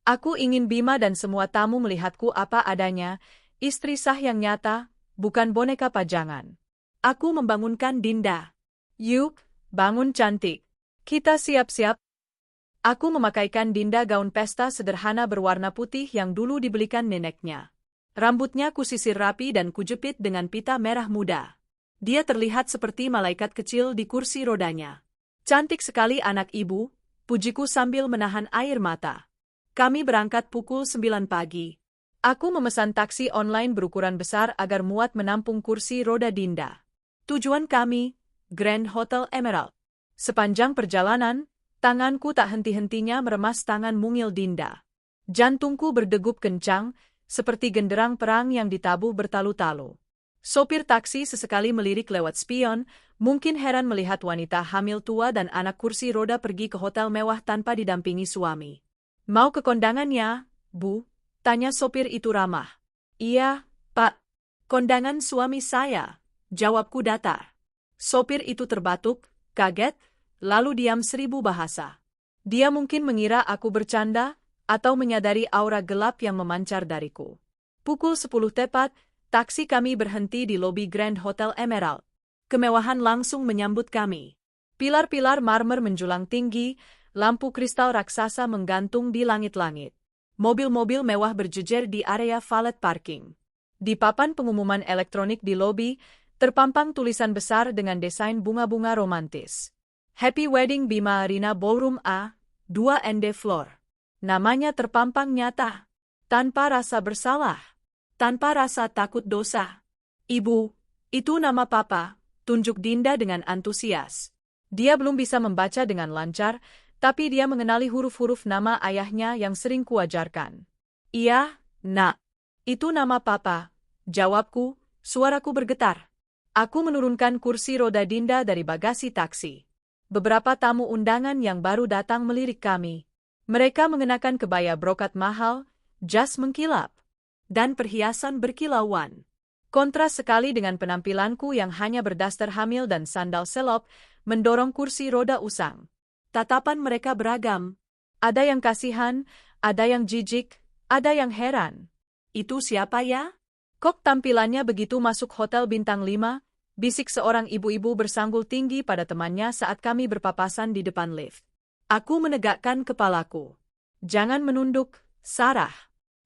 Aku ingin Bima dan semua tamu melihatku apa adanya, istri sah yang nyata, bukan boneka pajangan. Aku membangunkan Dinda. Yuk, bangun cantik. Kita siap-siap. Aku memakaikan Dinda gaun pesta sederhana berwarna putih yang dulu dibelikan neneknya. Rambutnya kusisir rapi dan kujepit dengan pita merah muda. Dia terlihat seperti malaikat kecil di kursi rodanya. Cantik sekali anak ibu, pujiku sambil menahan air mata. Kami berangkat pukul 9 pagi. Aku memesan taksi online berukuran besar agar muat menampung kursi roda Dinda. Tujuan kami, Grand Hotel Emerald. Sepanjang perjalanan, tanganku tak henti-hentinya meremas tangan mungil Dinda. Jantungku berdegup kencang, seperti genderang perang yang ditabuh bertalu-talu. Sopir taksi sesekali melirik lewat spion, mungkin heran melihat wanita hamil tua dan anak kursi roda pergi ke hotel mewah tanpa didampingi suami. Mau ke kondangannya, Bu? Tanya sopir itu ramah. Iya, Pak. Kondangan suami saya, jawabku datar. Sopir itu terbatuk, kaget, lalu diam 1000 bahasa. Dia mungkin mengira aku bercanda, atau menyadari aura gelap yang memancar dariku. Pukul 10 tepat, taksi kami berhenti di lobi Grand Hotel Emerald. Kemewahan langsung menyambut kami. Pilar-pilar marmer menjulang tinggi, lampu kristal raksasa menggantung di langit-langit. Mobil-mobil mewah berjejer di area valet parking. Di papan pengumuman elektronik di lobi, terpampang tulisan besar dengan desain bunga-bunga romantis. Happy Wedding Bima Arena Ballroom A, 2ND Floor. Namanya terpampang nyata, tanpa rasa bersalah, tanpa rasa takut dosa. Ibu, itu nama Papa, tunjuk Dinda dengan antusias. Dia belum bisa membaca dengan lancar, tapi dia mengenali huruf-huruf nama ayahnya yang sering kuajarkan. Iya, Nak. Itu nama Papa, jawabku, suaraku bergetar. Aku menurunkan kursi roda Dinda dari bagasi taksi. Beberapa tamu undangan yang baru datang melirik kami. Mereka mengenakan kebaya brokat mahal, jas mengkilap, dan perhiasan berkilauan. Kontras sekali dengan penampilanku yang hanya berdaster hamil dan sandal selop, mendorong kursi roda usang. Tatapan mereka beragam. Ada yang kasihan, ada yang jijik, ada yang heran. Itu siapa ya? Kok tampilannya begitu masuk hotel bintang 5? Bisik seorang ibu-ibu bersanggul tinggi pada temannya saat kami berpapasan di depan lift. Aku menegakkan kepalaku. Jangan menunduk, Sarah.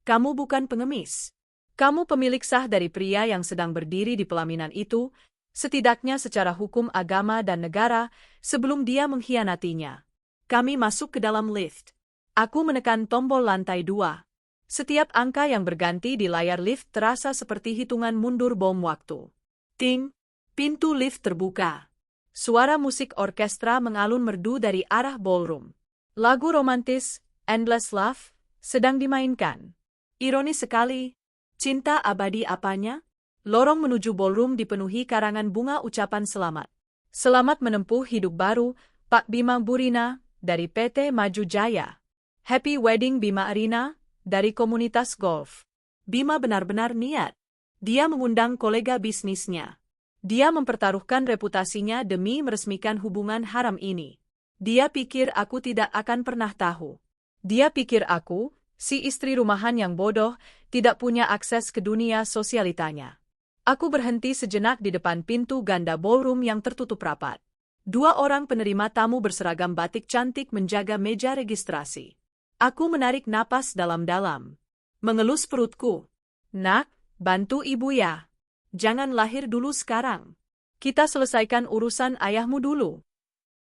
Kamu bukan pengemis. Kamu pemilik sah dari pria yang sedang berdiri di pelaminan itu, setidaknya secara hukum agama dan negara, sebelum dia mengkhianatinya. Kami masuk ke dalam lift. Aku menekan tombol lantai 2. Setiap angka yang berganti di layar lift terasa seperti hitungan mundur bom waktu. Ting! Pintu lift terbuka. Suara musik orkestra mengalun merdu dari arah ballroom. Lagu romantis, Endless Love, sedang dimainkan. Ironis sekali, cinta abadi apanya? Lorong menuju ballroom dipenuhi karangan bunga ucapan selamat. Selamat menempuh hidup baru, Pak Bima Burina, dari PT Maju Jaya. Happy Wedding Bima Arena, dari komunitas golf. Bima benar-benar niat. Dia mengundang kolega bisnisnya. Dia mempertaruhkan reputasinya demi meresmikan hubungan haram ini. Dia pikir aku tidak akan pernah tahu. Dia pikir aku, si istri rumahan yang bodoh, tidak punya akses ke dunia sosialitanya. Aku berhenti sejenak di depan pintu ganda ballroom yang tertutup rapat. 2 orang penerima tamu berseragam batik cantik menjaga meja registrasi. Aku menarik napas dalam-dalam. Mengelus perutku. Nak, bantu ibu ya. Jangan lahir dulu sekarang. Kita selesaikan urusan ayahmu dulu.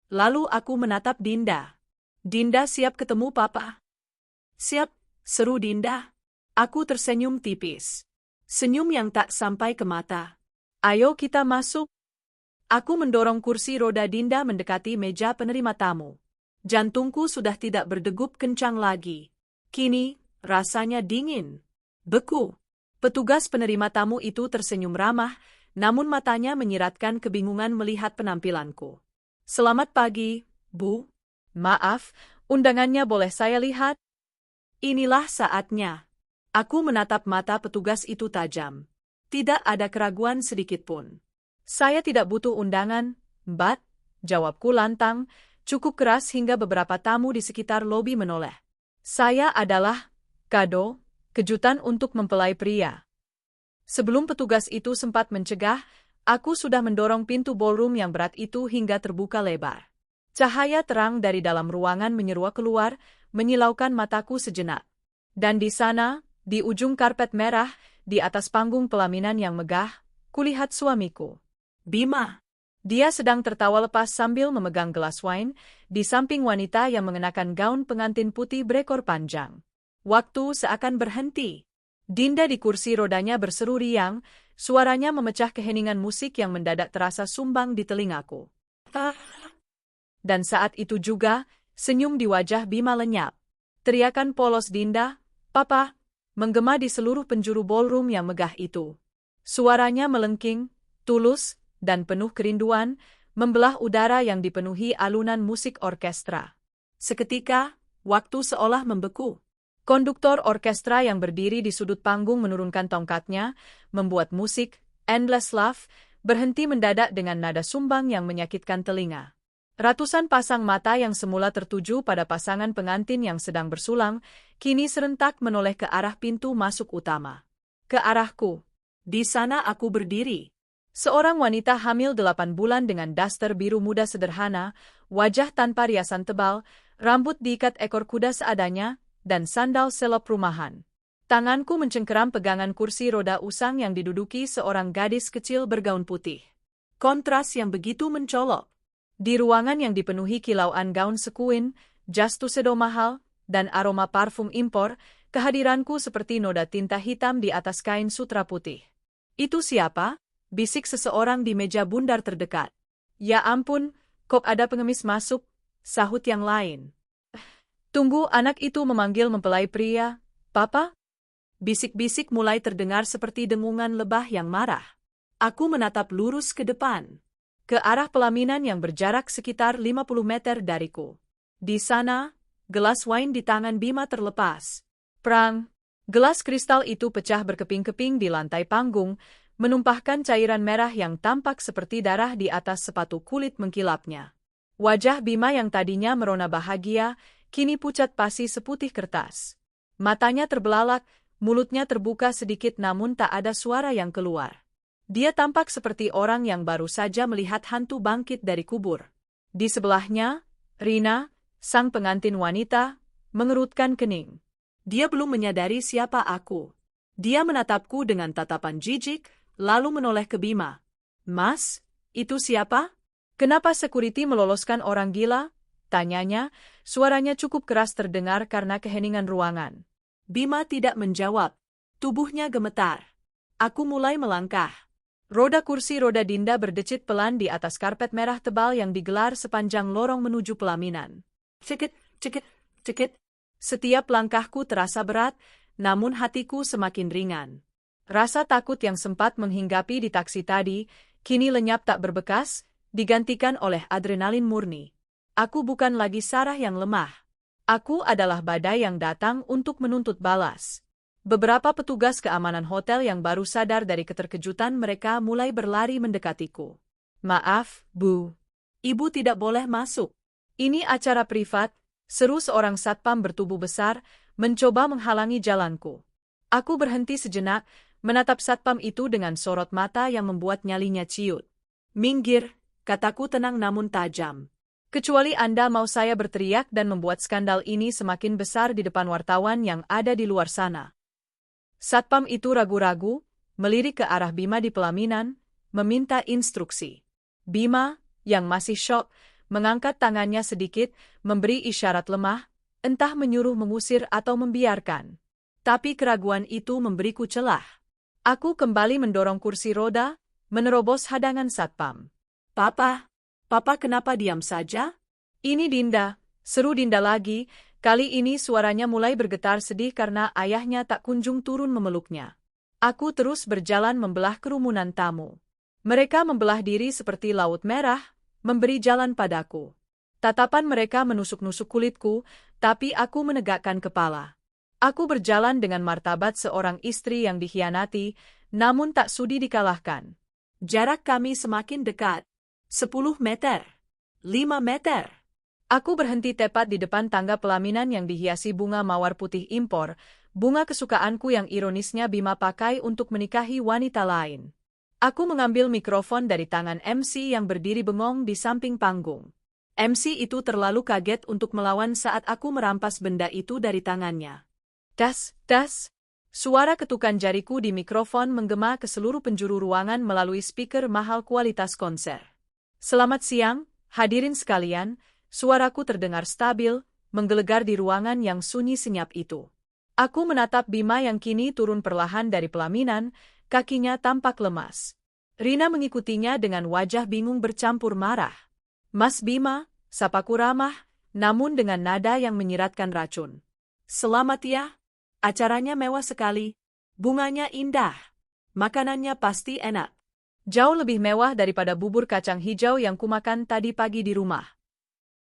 Lalu aku menatap Dinda. Dinda siap ketemu Papa? Siap, seru Dinda. Aku tersenyum tipis. Senyum yang tak sampai ke mata. Ayo kita masuk. Aku mendorong kursi roda Dinda mendekati meja penerima tamu. Jantungku sudah tidak berdegup kencang lagi. Kini, rasanya dingin. Beku. Petugas penerima tamu itu tersenyum ramah, namun matanya menyiratkan kebingungan melihat penampilanku. Selamat pagi, Bu. Maaf, undangannya boleh saya lihat? Inilah saatnya. Aku menatap mata petugas itu tajam. Tidak ada keraguan sedikitpun. Saya tidak butuh undangan, Mbak, jawabku lantang, cukup keras hingga beberapa tamu di sekitar lobi menoleh. Saya adalah kado, kejutan untuk mempelai pria. Sebelum petugas itu sempat mencegah, aku sudah mendorong pintu ballroom yang berat itu hingga terbuka lebar. Cahaya terang dari dalam ruangan menyeruak keluar, menyilaukan mataku sejenak. Dan di sana, di ujung karpet merah, di atas panggung pelaminan yang megah, kulihat suamiku. Bima. Dia sedang tertawa lepas sambil memegang gelas wine, di samping wanita yang mengenakan gaun pengantin putih berekor panjang. Waktu seakan berhenti. Dinda di kursi rodanya berseru riang, suaranya memecah keheningan musik yang mendadak terasa sumbang di telingaku. Dan saat itu juga, senyum di wajah Bima lenyap. Teriakan polos Dinda, "Papa!" menggema di seluruh penjuru ballroom yang megah itu. Suaranya melengking, tulus, dan penuh kerinduan, membelah udara yang dipenuhi alunan musik orkestra. Seketika, waktu seolah membeku. Konduktor orkestra yang berdiri di sudut panggung menurunkan tongkatnya, membuat musik, Endless Love, berhenti mendadak dengan nada sumbang yang menyakitkan telinga. Ratusan pasang mata yang semula tertuju pada pasangan pengantin yang sedang bersulang, kini serentak menoleh ke arah pintu masuk utama. Ke arahku. Di sana aku berdiri. Seorang wanita hamil 8 bulan dengan daster biru muda sederhana, wajah tanpa riasan tebal, rambut diikat ekor kuda seadanya, dan sandal selop rumahan. Tanganku mencengkeram pegangan kursi roda usang yang diduduki seorang gadis kecil bergaun putih. Kontras yang begitu mencolok. Di ruangan yang dipenuhi kilauan gaun sekuin, jas tuxedo mahal, dan aroma parfum impor, kehadiranku seperti noda tinta hitam di atas kain sutra putih. "Itu siapa?" bisik seseorang di meja bundar terdekat. "Ya ampun, kok ada pengemis masuk?" sahut yang lain. "Tunggu," anak itu memanggil mempelai pria. "Papa?" Bisik-bisik mulai terdengar seperti dengungan lebah yang marah. Aku menatap lurus ke depan. Ke arah pelaminan yang berjarak sekitar 50 meter dariku. Di sana, gelas wine di tangan Bima terlepas. Prang! Gelas kristal itu pecah berkeping-keping di lantai panggung, menumpahkan cairan merah yang tampak seperti darah di atas sepatu kulit mengkilapnya. Wajah Bima yang tadinya merona bahagia, kini pucat pasi seputih kertas. Matanya terbelalak, mulutnya terbuka sedikit namun tak ada suara yang keluar. Dia tampak seperti orang yang baru saja melihat hantu bangkit dari kubur. Di sebelahnya, Rina, sang pengantin wanita, mengerutkan kening. Dia belum menyadari siapa aku. Dia menatapku dengan tatapan jijik, lalu menoleh ke Bima. "Mas, itu siapa?" "Kenapa security meloloskan orang gila?" tanyanya, suaranya cukup keras terdengar karena keheningan ruangan. Bima tidak menjawab. Tubuhnya gemetar. Aku mulai melangkah. Roda kursi roda Dinda berdecit pelan di atas karpet merah tebal yang digelar sepanjang lorong menuju pelaminan. Cekit, cekit, cekit. Setiap langkahku terasa berat, namun hatiku semakin ringan. Rasa takut yang sempat menghinggapi di taksi tadi, kini lenyap tak berbekas, digantikan oleh adrenalin murni. Aku bukan lagi Sarah yang lemah. Aku adalah badai yang datang untuk menuntut balas. Beberapa petugas keamanan hotel yang baru sadar dari keterkejutan mereka mulai berlari mendekatiku. "Maaf, Bu. Ibu tidak boleh masuk. Ini acara privat," seru seorang satpam bertubuh besar, mencoba menghalangi jalanku. Aku berhenti sejenak, menatap satpam itu dengan sorot mata yang membuat nyalinya ciut. "Minggir," kataku tenang namun tajam. "Kecuali Anda mau saya berteriak dan membuat skandal ini semakin besar di depan wartawan yang ada di luar sana." Satpam itu ragu-ragu, melirik ke arah Bima di pelaminan, meminta instruksi. Bima, yang masih syok, mengangkat tangannya sedikit, memberi isyarat lemah, entah menyuruh mengusir atau membiarkan. Tapi keraguan itu memberiku celah. Aku kembali mendorong kursi roda, menerobos hadangan satpam. Papa kenapa diam saja?" "Ini Dinda," seru Dinda lagi, kali ini suaranya mulai bergetar sedih karena ayahnya tak kunjung turun memeluknya. Aku terus berjalan membelah kerumunan tamu. Mereka membelah diri seperti laut merah, memberi jalan padaku. Tatapan mereka menusuk-nusuk kulitku, tapi aku menegakkan kepala. Aku berjalan dengan martabat seorang istri yang dikhianati, namun tak sudi dikalahkan. Jarak kami semakin dekat. 10 meter. 5 meter. Aku berhenti tepat di depan tangga pelaminan yang dihiasi bunga mawar putih impor, bunga kesukaanku yang ironisnya Bima pakai untuk menikahi wanita lain. Aku mengambil mikrofon dari tangan MC yang berdiri bengong di samping panggung. MC itu terlalu kaget untuk melawan saat aku merampas benda itu dari tangannya. Das, das. Suara ketukan jariku di mikrofon menggema ke seluruh penjuru ruangan melalui speaker mahal kualitas konser. Selamat siang, hadirin sekalian, suaraku terdengar stabil, menggelegar di ruangan yang sunyi senyap itu. Aku menatap Bima yang kini turun perlahan dari pelaminan, kakinya tampak lemas. Rina mengikutinya dengan wajah bingung bercampur marah. Mas Bima, sapaku ramah, namun dengan nada yang menyiratkan racun. Selamat ya. Acaranya mewah sekali. Bunganya indah. Makanannya pasti enak. Jauh lebih mewah daripada bubur kacang hijau yang kumakan tadi pagi di rumah.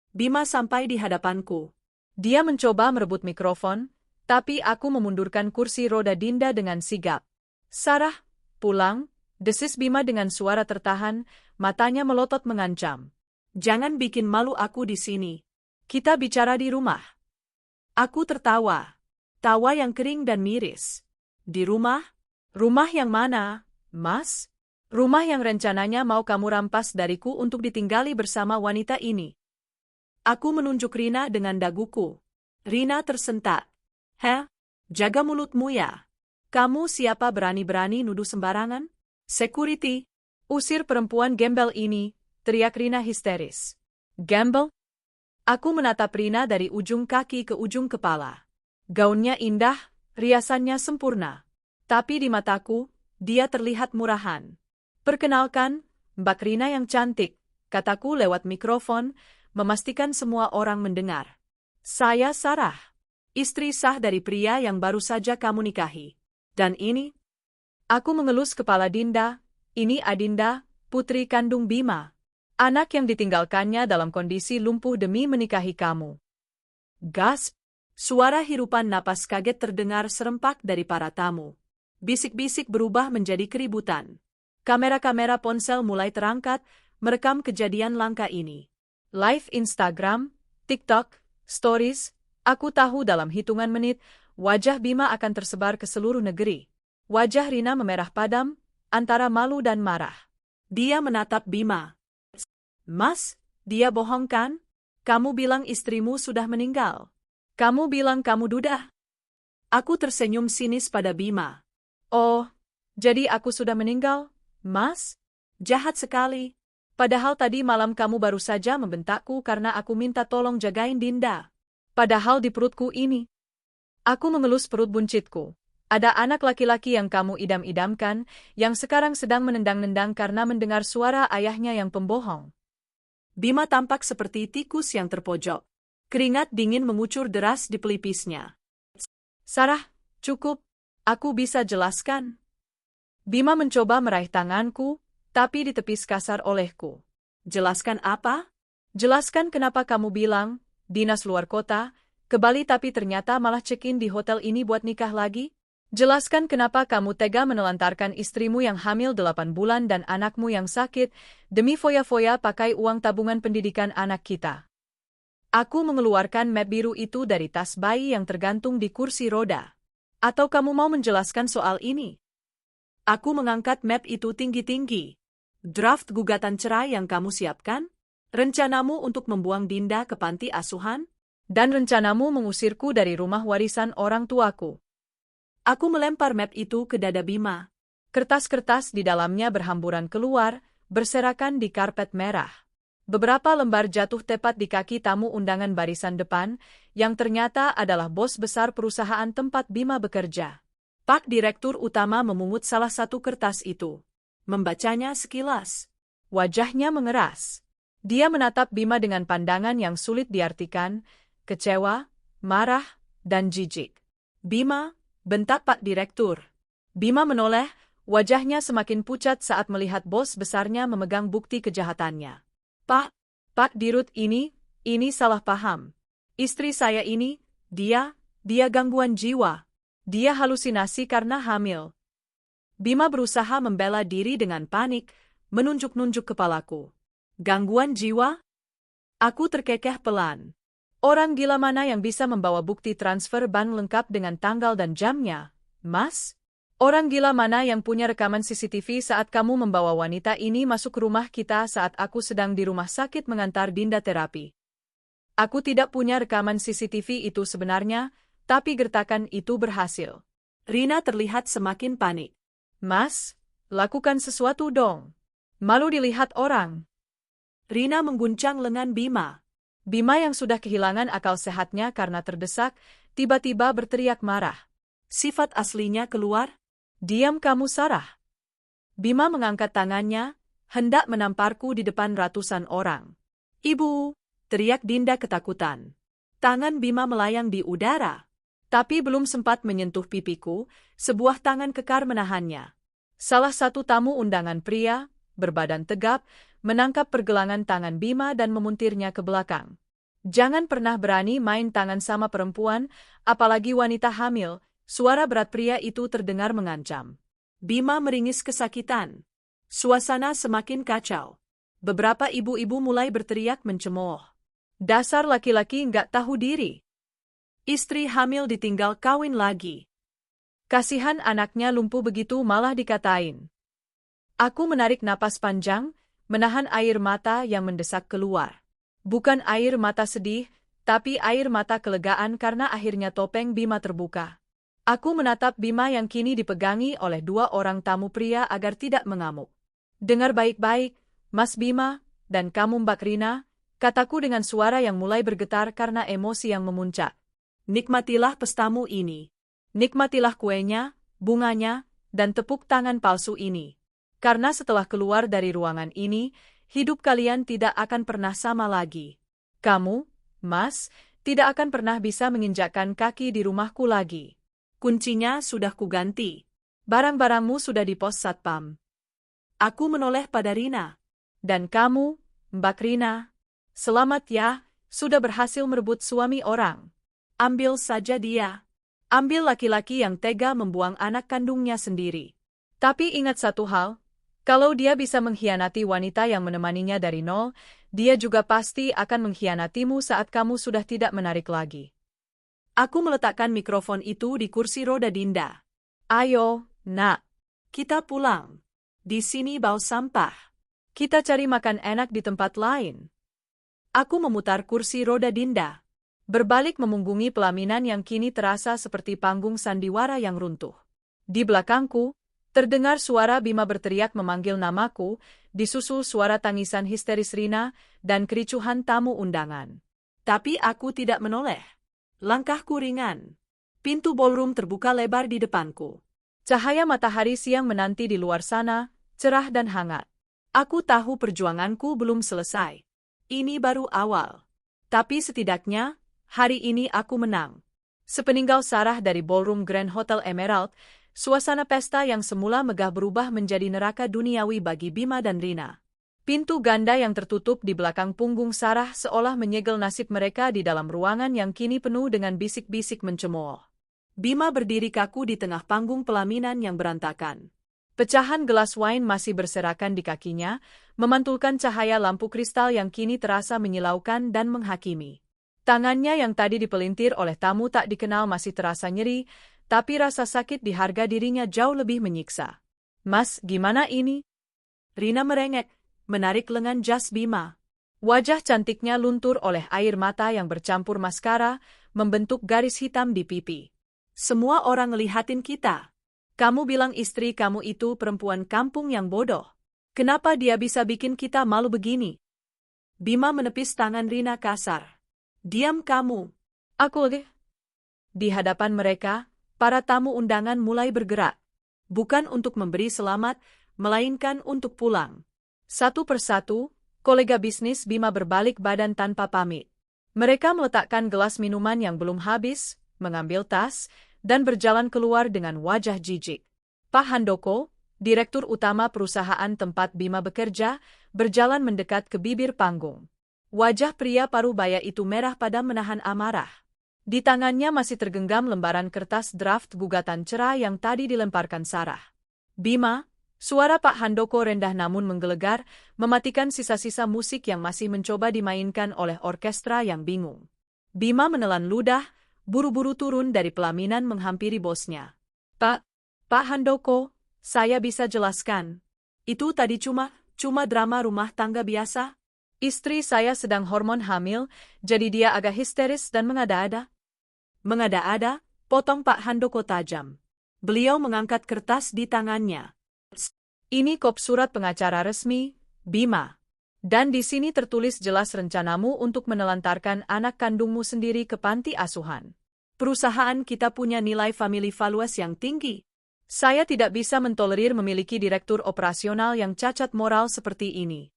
Bima sampai di hadapanku. Dia mencoba merebut mikrofon, tapi aku memundurkan kursi roda Dinda dengan sigap. Sarah, pulang, desis Bima dengan suara tertahan, matanya melotot mengancam. Jangan bikin malu aku di sini. Kita bicara di rumah. Aku tertawa. Tawa yang kering dan miris. Di rumah? Rumah yang mana, Mas? Rumah yang rencananya mau kamu rampas dariku untuk ditinggali bersama wanita ini. Aku menunjuk Rina dengan daguku. Rina tersentak. Heh, jaga mulutmu ya. Kamu siapa berani-berani nuduh sembarangan? Security, usir perempuan gembel ini, teriak Rina histeris. Gembel? Aku menatap Rina dari ujung kaki ke ujung kepala. Gaunnya indah, riasannya sempurna. Tapi di mataku, dia terlihat murahan. Perkenalkan, Mbak Rina yang cantik, kataku lewat mikrofon, memastikan semua orang mendengar. Saya Sarah, istri sah dari pria yang baru saja kamu nikahi. Dan ini? Aku mengelus kepala Dinda, ini Adinda, putri kandung Bima. Anak yang ditinggalkannya dalam kondisi lumpuh demi menikahi kamu. Gasp! Suara hirupan napas kaget terdengar serempak dari para tamu. Bisik-bisik berubah menjadi keributan. Kamera-kamera ponsel mulai terangkat, merekam kejadian langka ini. Live Instagram, TikTok, Stories, aku tahu dalam hitungan menit, wajah Bima akan tersebar ke seluruh negeri. Wajah Rina memerah padam, antara malu dan marah. Dia menatap Bima. Mas, dia bohong kan? Kamu bilang istrimu sudah meninggal. Kamu bilang kamu duda. Aku tersenyum sinis pada Bima. Oh, jadi aku sudah meninggal, Mas? Jahat sekali. Padahal tadi malam kamu baru saja membentakku karena aku minta tolong jagain Dinda. Padahal di perutku ini. Aku mengelus perut buncitku. Ada anak laki-laki yang kamu idam-idamkan, yang sekarang sedang menendang-nendang karena mendengar suara ayahnya yang pembohong. Bima tampak seperti tikus yang terpojok. Keringat dingin mengucur deras di pelipisnya. Sarah, cukup. Aku bisa jelaskan. Bima mencoba meraih tanganku, tapi ditepis kasar olehku. Jelaskan apa? Jelaskan kenapa kamu bilang, dinas luar kota, ke Bali tapi ternyata malah check-in di hotel ini buat nikah lagi? Jelaskan kenapa kamu tega menelantarkan istrimu yang hamil 8 bulan dan anakmu yang sakit, demi foya-foya pakai uang tabungan pendidikan anak kita. Aku mengeluarkan map biru itu dari tas bayi yang tergantung di kursi roda. Atau kamu mau menjelaskan soal ini? Aku mengangkat map itu tinggi-tinggi. Draft gugatan cerai yang kamu siapkan? Rencanamu untuk membuang Dinda ke panti asuhan? Dan rencanamu mengusirku dari rumah warisan orang tuaku. Aku melempar map itu ke dada Bima. Kertas-kertas di dalamnya berhamburan keluar, berserakan di karpet merah. Beberapa lembar jatuh tepat di kaki tamu undangan barisan depan, yang ternyata adalah bos besar perusahaan tempat Bima bekerja. Pak Direktur Utama memungut salah satu kertas itu. Membacanya sekilas. Wajahnya mengeras. Dia menatap Bima dengan pandangan yang sulit diartikan, kecewa, marah, dan jijik. Bima, bentak Pak Direktur. Bima menoleh, wajahnya semakin pucat saat melihat bos besarnya memegang bukti kejahatannya. Pak Dirut ini salah paham. Istri saya ini, dia gangguan jiwa. Dia halusinasi karena hamil. Bima berusaha membela diri dengan panik, menunjuk-nunjuk kepalaku. Gangguan jiwa? Aku terkekeh pelan. Orang gila mana yang bisa membawa bukti transfer ban lengkap dengan tanggal dan jamnya, Mas? Orang gila mana yang punya rekaman CCTV saat kamu membawa wanita ini masuk rumah kita saat aku sedang di rumah sakit mengantar Dinda terapi? Aku tidak punya rekaman CCTV itu sebenarnya, tapi gertakan itu berhasil. Rina terlihat semakin panik. Mas, lakukan sesuatu dong. Malu dilihat orang. Rina mengguncang lengan Bima. Bima yang sudah kehilangan akal sehatnya karena terdesak, tiba-tiba berteriak marah. Sifat aslinya keluar. Diam kamu, Sarah. Bima mengangkat tangannya, hendak menamparku di depan ratusan orang. Ibu, teriak Dinda ketakutan. Tangan Bima melayang di udara. Tapi belum sempat menyentuh pipiku, sebuah tangan kekar menahannya. Salah satu tamu undangan pria, berbadan tegap, menangkap pergelangan tangan Bima dan memuntirnya ke belakang. Jangan pernah berani main tangan sama perempuan, apalagi wanita hamil, suara berat pria itu terdengar mengancam. Bima meringis kesakitan. Suasana semakin kacau. Beberapa ibu-ibu mulai berteriak mencemooh. Dasar laki-laki nggak tahu diri. Istri hamil ditinggal kawin lagi. Kasihan anaknya lumpuh begitu malah dikatain. Aku menarik napas panjang, menahan air mata yang mendesak keluar. Bukan air mata sedih, tapi air mata kelegaan karena akhirnya topeng Bima terbuka. Aku menatap Bima yang kini dipegangi oleh dua orang tamu pria agar tidak mengamuk. Dengar baik-baik, Mas Bima, dan kamu Mbak Rina, kataku dengan suara yang mulai bergetar karena emosi yang memuncak. Nikmatilah pestamu ini. Nikmatilah kuenya, bunganya, dan tepuk tangan palsu ini. Karena setelah keluar dari ruangan ini, hidup kalian tidak akan pernah sama lagi. Kamu, Mas, tidak akan pernah bisa menginjakkan kaki di rumahku lagi. Kuncinya sudah kuganti. Barang-barangmu sudah di pos satpam. Aku menoleh pada Rina. Dan kamu, Mbak Rina, selamat ya, sudah berhasil merebut suami orang. Ambil saja dia. Ambil laki-laki yang tega membuang anak kandungnya sendiri. Tapi ingat satu hal, kalau dia bisa mengkhianati wanita yang menemaninya dari nol, dia juga pasti akan mengkhianatimu saat kamu sudah tidak menarik lagi. Aku meletakkan mikrofon itu di kursi roda Dinda. Ayo, nak. Kita pulang. Di sini bau sampah. Kita cari makan enak di tempat lain. Aku memutar kursi roda Dinda. Berbalik memunggungi pelaminan yang kini terasa seperti panggung sandiwara yang runtuh. Di belakangku, terdengar suara Bima berteriak memanggil namaku, disusul suara tangisan histeris Rina, dan kericuhan tamu undangan. Tapi aku tidak menoleh. Langkahku ringan. Pintu ballroom terbuka lebar di depanku. Cahaya matahari siang menanti di luar sana, cerah dan hangat. Aku tahu perjuanganku belum selesai. Ini baru awal. Tapi setidaknya, hari ini aku menang. Sepeninggal Sarah dari ballroom Grand Hotel Emerald, suasana pesta yang semula megah berubah menjadi neraka duniawi bagi Bima dan Rina. Pintu ganda yang tertutup di belakang punggung Sarah seolah menyegel nasib mereka di dalam ruangan yang kini penuh dengan bisik-bisik mencemooh. Bima berdiri kaku di tengah panggung pelaminan yang berantakan. Pecahan gelas wine masih berserakan di kakinya, memantulkan cahaya lampu kristal yang kini terasa menyilaukan dan menghakimi. Tangannya yang tadi dipelintir oleh tamu tak dikenal masih terasa nyeri, tapi rasa sakit di harga dirinya jauh lebih menyiksa. Mas, gimana ini? Rina merengek, menarik lengan jas Bima. Wajah cantiknya luntur oleh air mata yang bercampur maskara, membentuk garis hitam di pipi. Semua orang ngelihatin kita. Kamu bilang istri kamu itu perempuan kampung yang bodoh. Kenapa dia bisa bikin kita malu begini? Bima menepis tangan Rina kasar. Diam kamu. Aku lagi. Di hadapan mereka, para tamu undangan mulai bergerak. Bukan untuk memberi selamat, melainkan untuk pulang. Satu persatu, kolega bisnis Bima berbalik badan tanpa pamit. Mereka meletakkan gelas minuman yang belum habis, mengambil tas, dan berjalan keluar dengan wajah jijik. Pak Handoko, direktur utama perusahaan tempat Bima bekerja, berjalan mendekat ke bibir panggung. Wajah pria parubaya itu merah padam menahan amarah. Di tangannya masih tergenggam lembaran kertas draft gugatan cerai yang tadi dilemparkan Sarah. Bima, suara Pak Handoko rendah namun menggelegar, mematikan sisa-sisa musik yang masih mencoba dimainkan oleh orkestra yang bingung. Bima menelan ludah, buru-buru turun dari pelaminan menghampiri bosnya. Pak Handoko, saya bisa jelaskan. Itu tadi cuma drama rumah tangga biasa. Istri saya sedang hormon hamil, jadi dia agak histeris dan mengada-ada. Mengada-ada, potong Pak Handoko tajam. Beliau mengangkat kertas di tangannya. Ini kop surat pengacara resmi, Bima. Dan di sini tertulis jelas rencanamu untuk menelantarkan anak kandungmu sendiri ke panti asuhan. Perusahaan kita punya nilai family values yang tinggi. Saya tidak bisa mentolerir memiliki direktur operasional yang cacat moral seperti ini.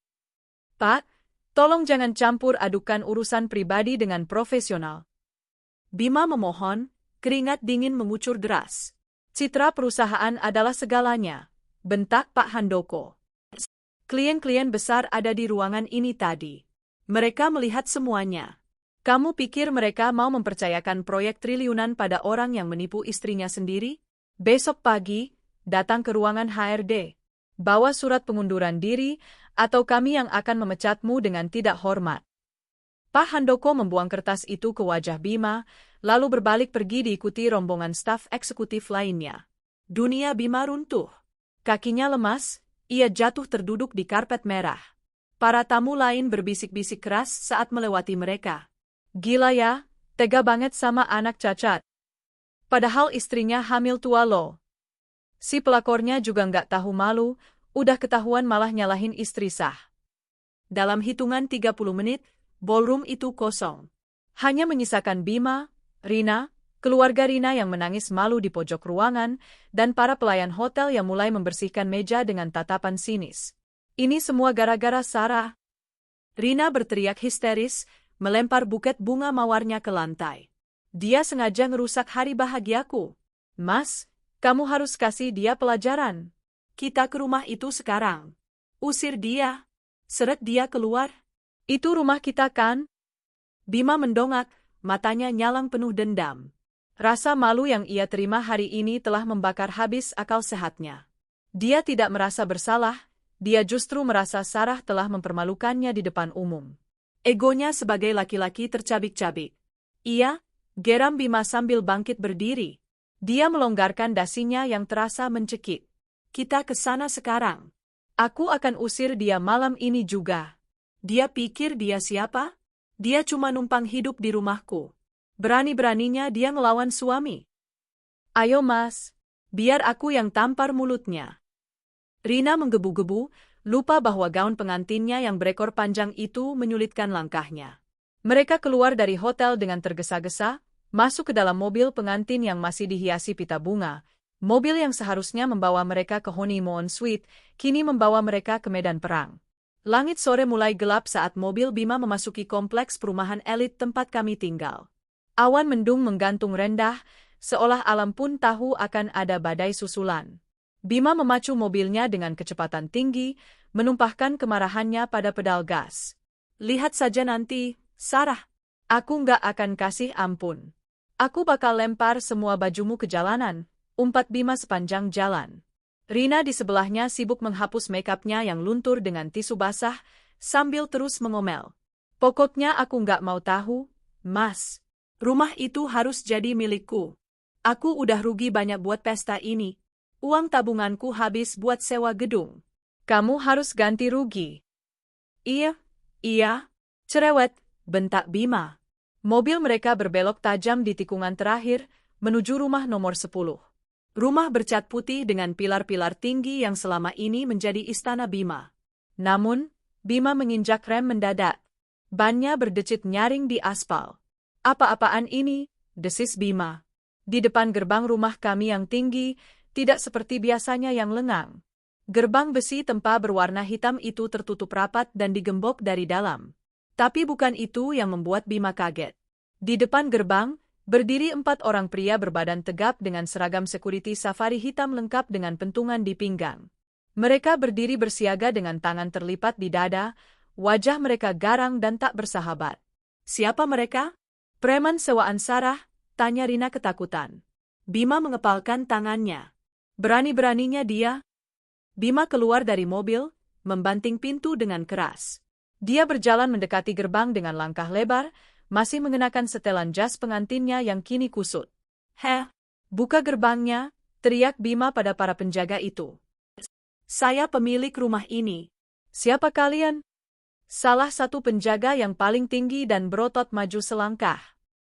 Pak, tolong jangan campur adukan urusan pribadi dengan profesional. Bima memohon, keringat dingin mengucur deras. Citra perusahaan adalah segalanya, bentak Pak Handoko. Klien-klien besar ada di ruangan ini tadi. Mereka melihat semuanya. Kamu pikir mereka mau mempercayakan proyek triliunan pada orang yang menipu istrinya sendiri? Besok pagi, datang ke ruangan HRD. Bawa surat pengunduran diri, atau kami yang akan memecatmu dengan tidak hormat. Pak Handoko membuang kertas itu ke wajah Bima, lalu berbalik pergi diikuti rombongan staf eksekutif lainnya. Dunia Bima runtuh. Kakinya lemas, ia jatuh terduduk di karpet merah. Para tamu lain berbisik-bisik keras saat melewati mereka. Gila ya, tega banget sama anak cacat. Padahal istrinya hamil tua loh. Si pelakornya juga nggak tahu malu, udah ketahuan malah nyalahin istri sah. Dalam hitungan 30 menit, ballroom itu kosong. Hanya menyisakan Bima, Rina, keluarga Rina yang menangis malu di pojok ruangan, dan para pelayan hotel yang mulai membersihkan meja dengan tatapan sinis. Ini semua gara-gara Sarah. Rina berteriak histeris, melempar buket bunga mawarnya ke lantai. Dia sengaja ngerusak hari bahagiaku. Mas, kamu harus kasih dia pelajaran. Kita ke rumah itu sekarang. Usir dia. Seret dia keluar. Itu rumah kita kan? Bima mendongak, matanya nyalang penuh dendam. Rasa malu yang ia terima hari ini telah membakar habis akal sehatnya. Dia tidak merasa bersalah, dia justru merasa Sarah telah mempermalukannya di depan umum. Egonya sebagai laki-laki tercabik-cabik. Ia, geram Bima sambil bangkit berdiri. Dia melonggarkan dasinya yang terasa mencekik. Kita ke sana sekarang. Aku akan usir dia malam ini juga. Dia pikir dia siapa? Dia cuma numpang hidup di rumahku. Berani-beraninya dia ngelawan suami. Ayo mas, biar aku yang tampar mulutnya. Rina menggebu-gebu, lupa bahwa gaun pengantinnya yang berekor panjang itu menyulitkan langkahnya. Mereka keluar dari hotel dengan tergesa-gesa, masuk ke dalam mobil pengantin yang masih dihiasi pita bunga. Mobil yang seharusnya membawa mereka ke honeymoon suite, kini membawa mereka ke medan perang. Langit sore mulai gelap saat mobil Bima memasuki kompleks perumahan elit tempat kami tinggal. Awan mendung menggantung rendah, seolah alam pun tahu akan ada badai susulan. Bima memacu mobilnya dengan kecepatan tinggi, menumpahkan kemarahannya pada pedal gas. Lihat saja nanti, Sarah. Aku nggak akan kasih ampun. Aku bakal lempar semua bajumu ke jalanan, umpat Bima sepanjang jalan. Rina di sebelahnya sibuk menghapus makeupnya yang luntur dengan tisu basah, sambil terus mengomel. Pokoknya aku nggak mau tahu, Mas. Rumah itu harus jadi milikku. Aku udah rugi banyak buat pesta ini. Uang tabunganku habis buat sewa gedung. Kamu harus ganti rugi. Iya, cerewet, bentak Bima. Mobil mereka berbelok tajam di tikungan terakhir, menuju rumah nomor 10. Rumah bercat putih dengan pilar-pilar tinggi yang selama ini menjadi istana Bima. Namun, Bima menginjak rem mendadak. Bannya berdecit nyaring di aspal. Apa-apaan ini, desis Bima. Di depan gerbang rumah kami yang tinggi, tidak seperti biasanya yang lengang. Gerbang besi tempa berwarna hitam itu tertutup rapat dan digembok dari dalam. Tapi bukan itu yang membuat Bima kaget. Di depan gerbang, berdiri 4 orang pria berbadan tegap dengan seragam security safari hitam lengkap dengan pentungan di pinggang. Mereka berdiri bersiaga dengan tangan terlipat di dada, wajah mereka garang dan tak bersahabat. Siapa mereka? Preman sewaan Sarah, tanya Rina ketakutan. Bima mengepalkan tangannya. Berani-beraninya dia. Bima keluar dari mobil, membanting pintu dengan keras. Dia berjalan mendekati gerbang dengan langkah lebar, masih mengenakan setelan jas pengantinnya yang kini kusut. Buka gerbangnya, teriak Bima pada para penjaga itu. Saya pemilik rumah ini. Siapa kalian? Salah satu penjaga yang paling tinggi dan berotot maju selangkah.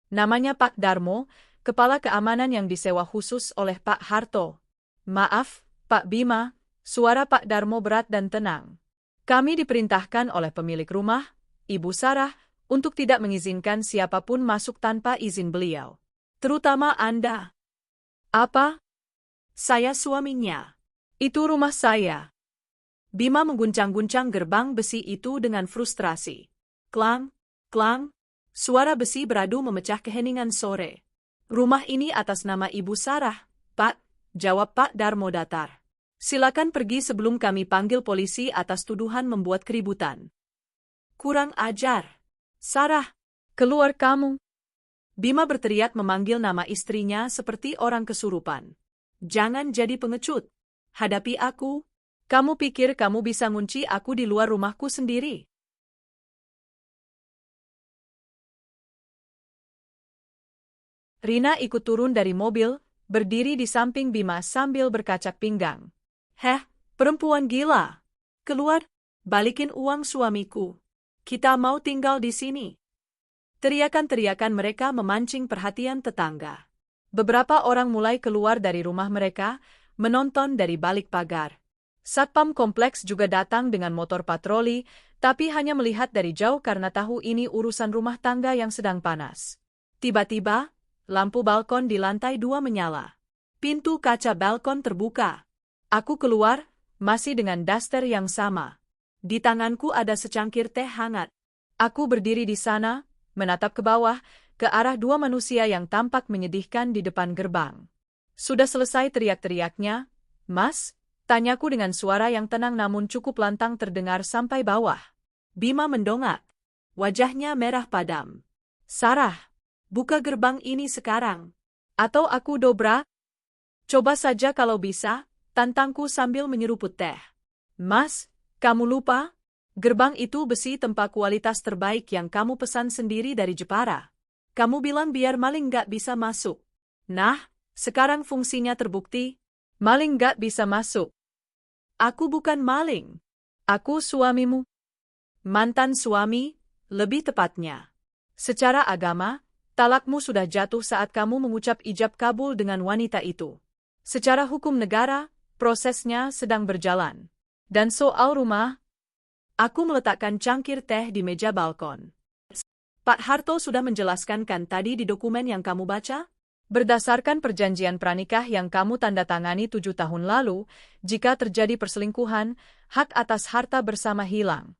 Namanya Pak Darmo, kepala keamanan yang disewa khusus oleh Pak Harto. Maaf, Pak Bima, suara Pak Darmo berat dan tenang. Kami diperintahkan oleh pemilik rumah, Ibu Sarah, untuk tidak mengizinkan siapapun masuk tanpa izin beliau. Terutama Anda. Apa? Saya suaminya. Itu rumah saya. Bima mengguncang-guncang gerbang besi itu dengan frustrasi. Klang, klang, suara besi beradu memecah keheningan sore. Rumah ini atas nama Ibu Sarah, Pak, jawab Pak Darmo datar. Silakan pergi sebelum kami panggil polisi atas tuduhan membuat keributan. Kurang ajar. Sarah, keluar kamu. Bima berteriak memanggil nama istrinya seperti orang kesurupan. Jangan jadi pengecut. Hadapi aku. Kamu pikir kamu bisa ngunci aku di luar rumahku sendiri? Rina ikut turun dari mobil, berdiri di samping Bima sambil berkacak pinggang. Heh, perempuan gila. Keluar, balikin uang suamiku. Kita mau tinggal di sini. Teriakan-teriakan mereka memancing perhatian tetangga. Beberapa orang mulai keluar dari rumah mereka, menonton dari balik pagar. Satpam kompleks juga datang dengan motor patroli, tapi hanya melihat dari jauh karena tahu ini urusan rumah tangga yang sedang panas. Tiba-tiba, lampu balkon di lantai 2 menyala. Pintu kaca balkon terbuka. Aku keluar, masih dengan daster yang sama. Di tanganku ada secangkir teh hangat. Aku berdiri di sana, menatap ke bawah, ke arah 2 manusia yang tampak menyedihkan di depan gerbang. Sudah selesai teriak-teriaknya, Mas? Tanyaku dengan suara yang tenang namun cukup lantang terdengar sampai bawah. Bima mendongak. Wajahnya merah padam. Sarah, buka gerbang ini sekarang. Atau aku dobra? Coba saja kalau bisa, tantangku sambil menyeruput teh. Mas, kamu lupa? Gerbang itu besi tempa kualitas terbaik yang kamu pesan sendiri dari Jepara. Kamu bilang biar maling nggak bisa masuk. Nah, sekarang fungsinya terbukti. Maling nggak bisa masuk. Aku bukan maling. Aku suamimu. Mantan suami, lebih tepatnya. Secara agama, talakmu sudah jatuh saat kamu mengucap ijab kabul dengan wanita itu. Secara hukum negara, prosesnya sedang berjalan. Dan soal rumah, aku meletakkan cangkir teh di meja balkon. Pak Harto sudah menjelaskan kan tadi di dokumen yang kamu baca? Berdasarkan perjanjian pranikah yang kamu tanda tangani 7 tahun lalu, jika terjadi perselingkuhan, hak atas harta bersama hilang.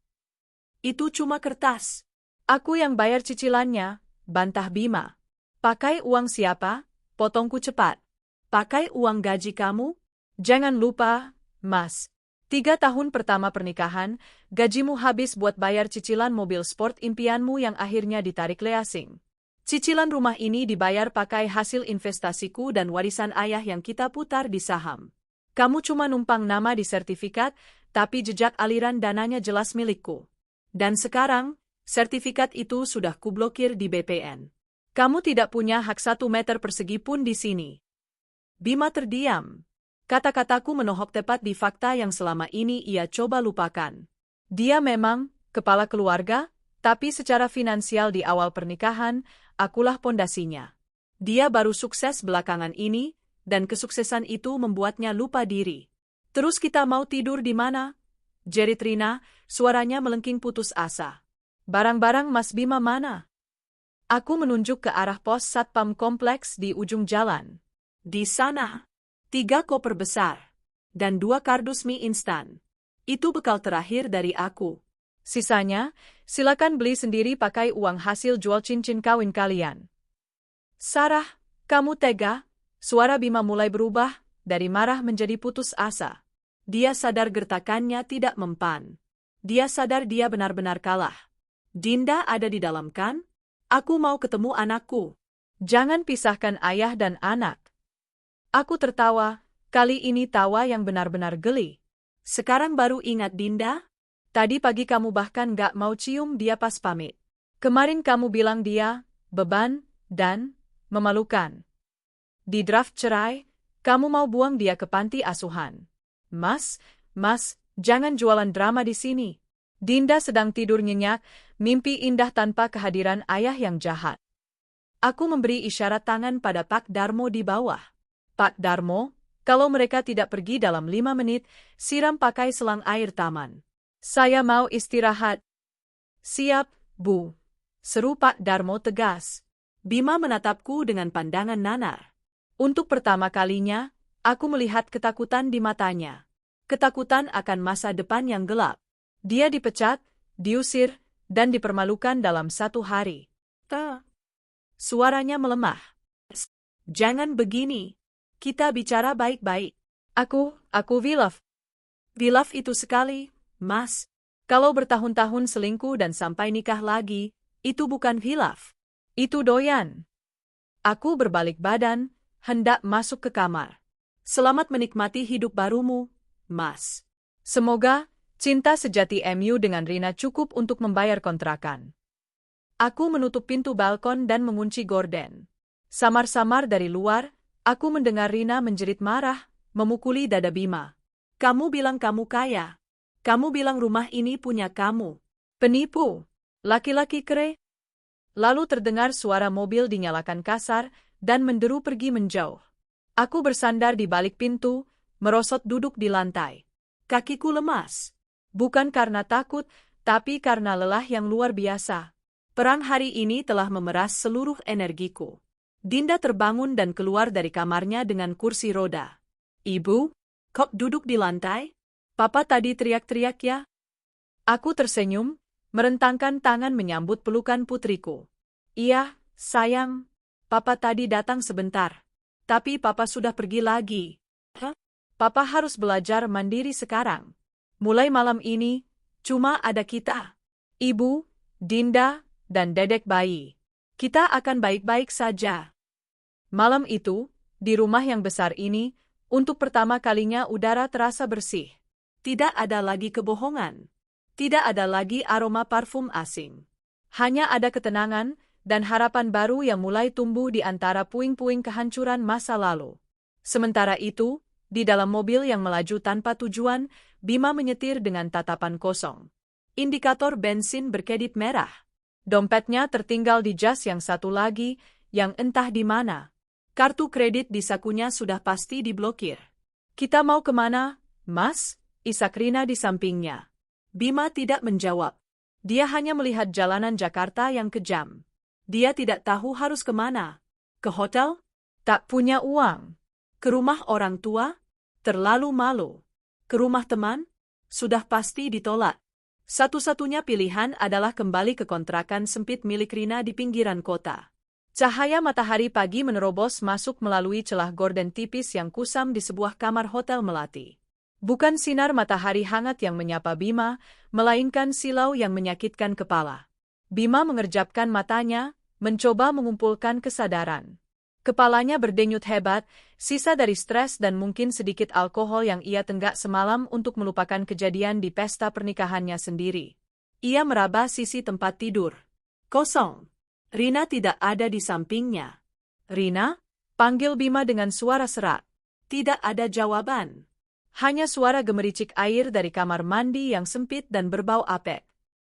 Itu cuma kertas. Aku yang bayar cicilannya, bantah Bima. Pakai uang siapa? Potongku cepat. Pakai uang gaji kamu? Jangan lupa, Mas. 3 tahun pertama pernikahan, gajimu habis buat bayar cicilan mobil sport impianmu yang akhirnya ditarik leasing. Cicilan rumah ini dibayar pakai hasil investasiku dan warisan ayah yang kita putar di saham. Kamu cuma numpang nama di sertifikat, tapi jejak aliran dananya jelas milikku. Dan sekarang, sertifikat itu sudah kublokir di BPN. Kamu tidak punya hak 1 meter persegi pun di sini. Bima terdiam. Kata-kataku menohok tepat di fakta yang selama ini ia coba lupakan. Dia memang kepala keluarga, tapi secara finansial di awal pernikahan, akulah pondasinya. Dia baru sukses belakangan ini, dan kesuksesan itu membuatnya lupa diri. Terus kita mau tidur di mana? Jerit Rina, suaranya melengking putus asa. Barang-barang Mas Bima mana? Aku menunjuk ke arah pos satpam kompleks di ujung jalan. Di sana, 3 koper besar, dan 2 kardus mie instan. Itu bekal terakhir dari aku. Sisanya, silakan beli sendiri pakai uang hasil jual cincin kawin kalian. Sarah, kamu tega? Suara Bima mulai berubah, dari marah menjadi putus asa. Dia sadar gertakannya tidak mempan. Dia sadar dia benar-benar kalah. Dinda ada di dalam kan? Aku mau ketemu anakku. Jangan pisahkan ayah dan anak. Aku tertawa, kali ini tawa yang benar-benar geli. Sekarang baru ingat Dinda? Tadi pagi kamu bahkan gak mau cium dia pas pamit. Kemarin kamu bilang dia, beban, dan memalukan. Di draft cerai, kamu mau buang dia ke panti asuhan. Mas, jangan jualan drama di sini. Dinda sedang tidur nyenyak, mimpi indah tanpa kehadiran ayah yang jahat. Aku memberi isyarat tangan pada Pak Darmo di bawah. Pak Darmo, kalau mereka tidak pergi dalam 5 menit, siram pakai selang air taman. Saya mau istirahat. Siap, Bu. Seru Pak Darmo tegas. Bima menatapku dengan pandangan nanar. Untuk pertama kalinya, aku melihat ketakutan di matanya. Ketakutan akan masa depan yang gelap. Dia dipecat, diusir, dan dipermalukan dalam 1 hari. Suaranya melemah. Jangan begini. Kita bicara baik-baik. Aku Wilaf. Wilaf itu sekali, Mas. Kalau bertahun-tahun selingkuh dan sampai nikah lagi, itu bukan hilaf. Itu doyan. Aku berbalik badan, hendak masuk ke kamar. Selamat menikmati hidup barumu, Mas. Semoga cinta sejati MU dengan Rina cukup untuk membayar kontrakan. Aku menutup pintu balkon dan mengunci gorden. Samar-samar dari luar, aku mendengar Rina menjerit marah, memukuli dada Bima. Kamu bilang kamu kaya. Kamu bilang rumah ini punya kamu. Penipu. Laki-laki kere. Lalu terdengar suara mobil dinyalakan kasar dan menderu pergi menjauh. Aku bersandar di balik pintu, merosot duduk di lantai. Kakiku lemas. Bukan karena takut, tapi karena lelah yang luar biasa. Perang hari ini telah memeras seluruh energiku. Dinda terbangun dan keluar dari kamarnya dengan kursi roda. Ibu, kok duduk di lantai? Papa tadi teriak-teriak ya? Aku tersenyum, merentangkan tangan menyambut pelukan putriku. Iya, sayang. Papa tadi datang sebentar. Tapi Papa sudah pergi lagi. Papa harus belajar mandiri sekarang. Mulai malam ini, cuma ada kita. Ibu, Dinda, dan dedek bayi. Kita akan baik-baik saja. Malam itu, di rumah yang besar ini, untuk pertama kalinya udara terasa bersih. Tidak ada lagi kebohongan. Tidak ada lagi aroma parfum asing. Hanya ada ketenangan dan harapan baru yang mulai tumbuh di antara puing-puing kehancuran masa lalu. Sementara itu, di dalam mobil yang melaju tanpa tujuan, Bima menyetir dengan tatapan kosong. Indikator bensin berkedip merah. Dompetnya tertinggal di jas yang satu lagi, yang entah di mana. Kartu kredit di sakunya sudah pasti diblokir. Kita mau kemana, Mas? Isak Rina di sampingnya. Bima tidak menjawab. Dia hanya melihat jalanan Jakarta yang kejam. Dia tidak tahu harus kemana. Ke hotel? Tak punya uang. Ke rumah orang tua? Terlalu malu. Ke rumah teman? Sudah pasti ditolak. Satu-satunya pilihan adalah kembali ke kontrakan sempit milik Rina di pinggiran kota. Cahaya matahari pagi menerobos masuk melalui celah gorden tipis yang kusam di sebuah kamar hotel melati. Bukan sinar matahari hangat yang menyapa Bima, melainkan silau yang menyakitkan kepala. Bima mengerjapkan matanya, mencoba mengumpulkan kesadaran. Kepalanya berdenyut hebat, sisa dari stres dan mungkin sedikit alkohol yang ia tenggak semalam untuk melupakan kejadian di pesta pernikahannya sendiri. Ia meraba sisi tempat tidur. Kosong. Rina tidak ada di sampingnya. Rina? Panggil Bima dengan suara serak. Tidak ada jawaban. Hanya suara gemericik air dari kamar mandi yang sempit dan berbau apek.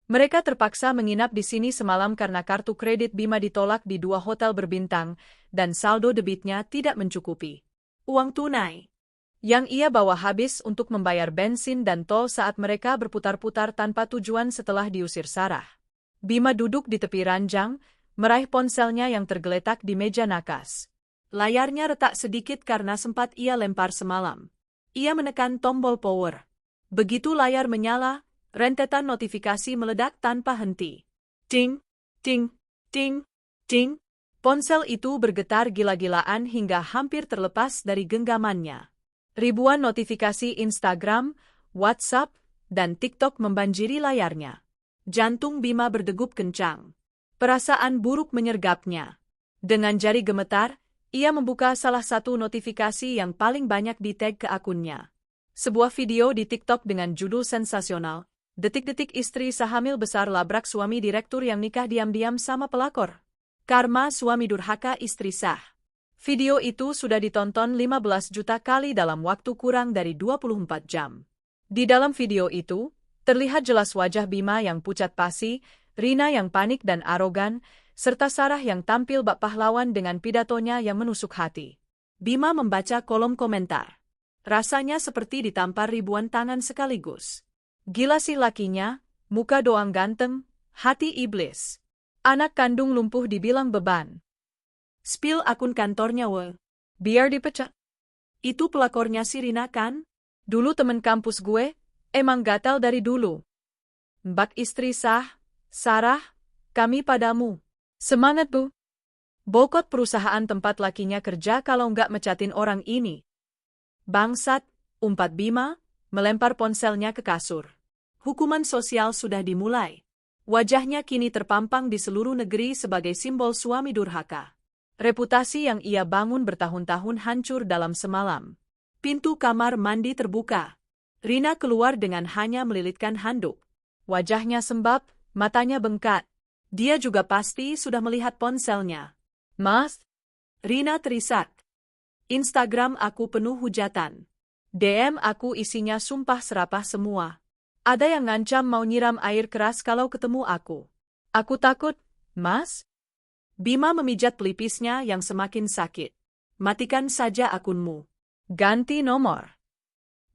Mereka terpaksa menginap di sini semalam karena kartu kredit Bima ditolak di 2 hotel berbintang, dan saldo debitnya tidak mencukupi. Uang tunai yang ia bawa habis untuk membayar bensin dan tol saat mereka berputar-putar tanpa tujuan setelah diusir Sarah. Bima duduk di tepi ranjang, meraih ponselnya yang tergeletak di meja nakas. Layarnya retak sedikit karena sempat ia lempar semalam. Ia menekan tombol power. Begitu layar menyala, rentetan notifikasi meledak tanpa henti. Ting, ting, ting, ting. Ponsel itu bergetar gila-gilaan hingga hampir terlepas dari genggamannya. Ribuan notifikasi Instagram, WhatsApp, dan TikTok membanjiri layarnya. Jantung Bima berdegup kencang. Perasaan buruk menyergapnya. Dengan jari gemetar, ia membuka salah satu notifikasi yang paling banyak di-tag ke akunnya. Sebuah video di TikTok dengan judul sensasional, Detik-detik istri sehamil besar labrak suami direktur yang nikah diam-diam sama pelakor. Karma suami durhaka istri sah. Video itu sudah ditonton 15 juta kali dalam waktu kurang dari 24 jam. Di dalam video itu, terlihat jelas wajah Bima yang pucat pasi, Rina yang panik dan arogan, serta Sarah yang tampil bak pahlawan dengan pidatonya yang menusuk hati. Bima membaca kolom komentar. Rasanya seperti ditampar ribuan tangan sekaligus. Gila sih lakinya, muka doang ganteng, hati iblis. Anak kandung lumpuh dibilang beban. Spill akun kantornya we. Biar dipecat. Itu pelakornya si Rina kan? Dulu temen kampus gue, emang gatal dari dulu. Mbak istri sah, Sarah, kami padamu. Semangat bu. Bokot perusahaan tempat lakinya kerja kalau nggak mecatin orang ini. Bangsat, umpat Bima, melempar ponselnya ke kasur. Hukuman sosial sudah dimulai. Wajahnya kini terpampang di seluruh negeri sebagai simbol suami durhaka. Reputasi yang ia bangun bertahun-tahun hancur dalam semalam. Pintu kamar mandi terbuka. Rina keluar dengan hanya melilitkan handuk. Wajahnya sembab, matanya bengkak. Dia juga pasti sudah melihat ponselnya. Mas? Rina terisak. Instagram aku penuh hujatan. DM aku isinya sumpah serapah semua. Ada yang ngancam mau nyiram air keras kalau ketemu aku. Aku takut, Mas. Bima memijat pelipisnya yang semakin sakit. Matikan saja akunmu. Ganti nomor.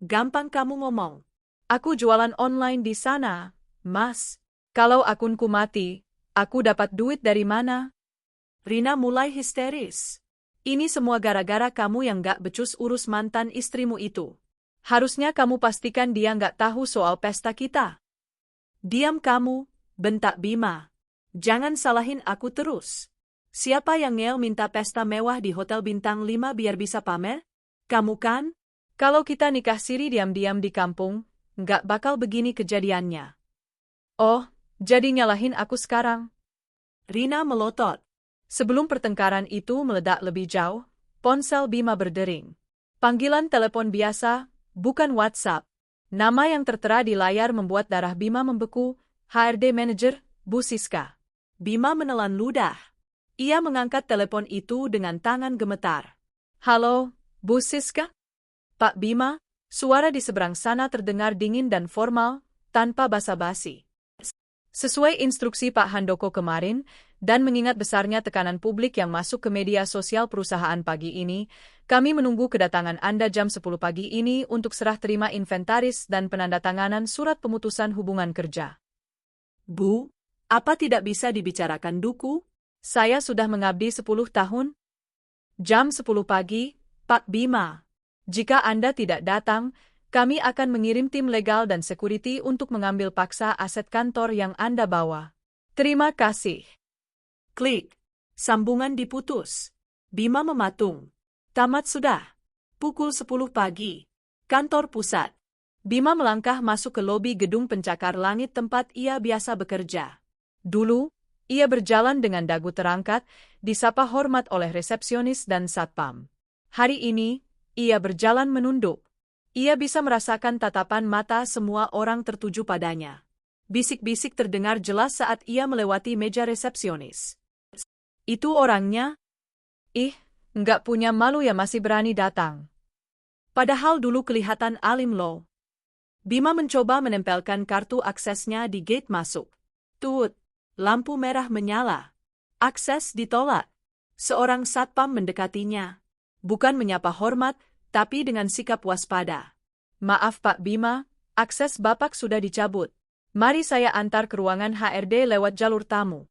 Gampang kamu ngomong. Aku jualan online di sana, Mas. Kalau akunku mati, aku dapat duit dari mana? Rina mulai histeris. Ini semua gara-gara kamu yang gak becus urus mantan istrimu itu. Harusnya kamu pastikan dia nggak tahu soal pesta kita. Diam kamu, bentak Bima. Jangan salahin aku terus. Siapa yang ngel minta pesta mewah di Hotel Bintang 5 biar bisa pamer? Kamu kan? Kalau kita nikah siri diam-diam di kampung, nggak bakal begini kejadiannya. Oh, jadi nyalahin aku sekarang? Rina melotot. Sebelum pertengkaran itu meledak lebih jauh, ponsel Bima berdering. Panggilan telepon biasa, bukan WhatsApp. Nama yang tertera di layar membuat darah Bima membeku, HRD Manager, Bu Siska. Bima menelan ludah. Ia mengangkat telepon itu dengan tangan gemetar. Halo, Bu Siska? Pak Bima, suara di seberang sana terdengar dingin dan formal, tanpa basa-basi. Sesuai instruksi Pak Handoko kemarin, dan mengingat besarnya tekanan publik yang masuk ke media sosial perusahaan pagi ini, kami menunggu kedatangan Anda jam 10 pagi ini untuk serah terima inventaris dan penandatanganan surat pemutusan hubungan kerja. Bu, apa tidak bisa dibicarakan duku? Saya sudah mengabdi 10 tahun. Jam 10 pagi, Pak Bima. Jika Anda tidak datang, kami akan mengirim tim legal dan security untuk mengambil paksa aset kantor yang Anda bawa. Terima kasih. Klik. Sambungan diputus. Bima mematung. Tamat sudah. Pukul 10 pagi. Kantor pusat. Bima melangkah masuk ke lobi gedung pencakar langit tempat ia biasa bekerja. Dulu, ia berjalan dengan dagu terangkat, disapa hormat oleh resepsionis dan satpam. Hari ini, ia berjalan menunduk. Ia bisa merasakan tatapan mata semua orang tertuju padanya. Bisik-bisik terdengar jelas saat ia melewati meja resepsionis. Itu orangnya? Ih, nggak punya malu ya masih berani datang. Padahal dulu kelihatan alim loh. Bima mencoba menempelkan kartu aksesnya di gate masuk. Tut, lampu merah menyala. Akses ditolak. Seorang satpam mendekatinya. Bukan menyapa hormat, tapi dengan sikap waspada. Maaf Pak Bima, akses Bapak sudah dicabut. Mari saya antar ke ruangan HRD lewat jalur tamu.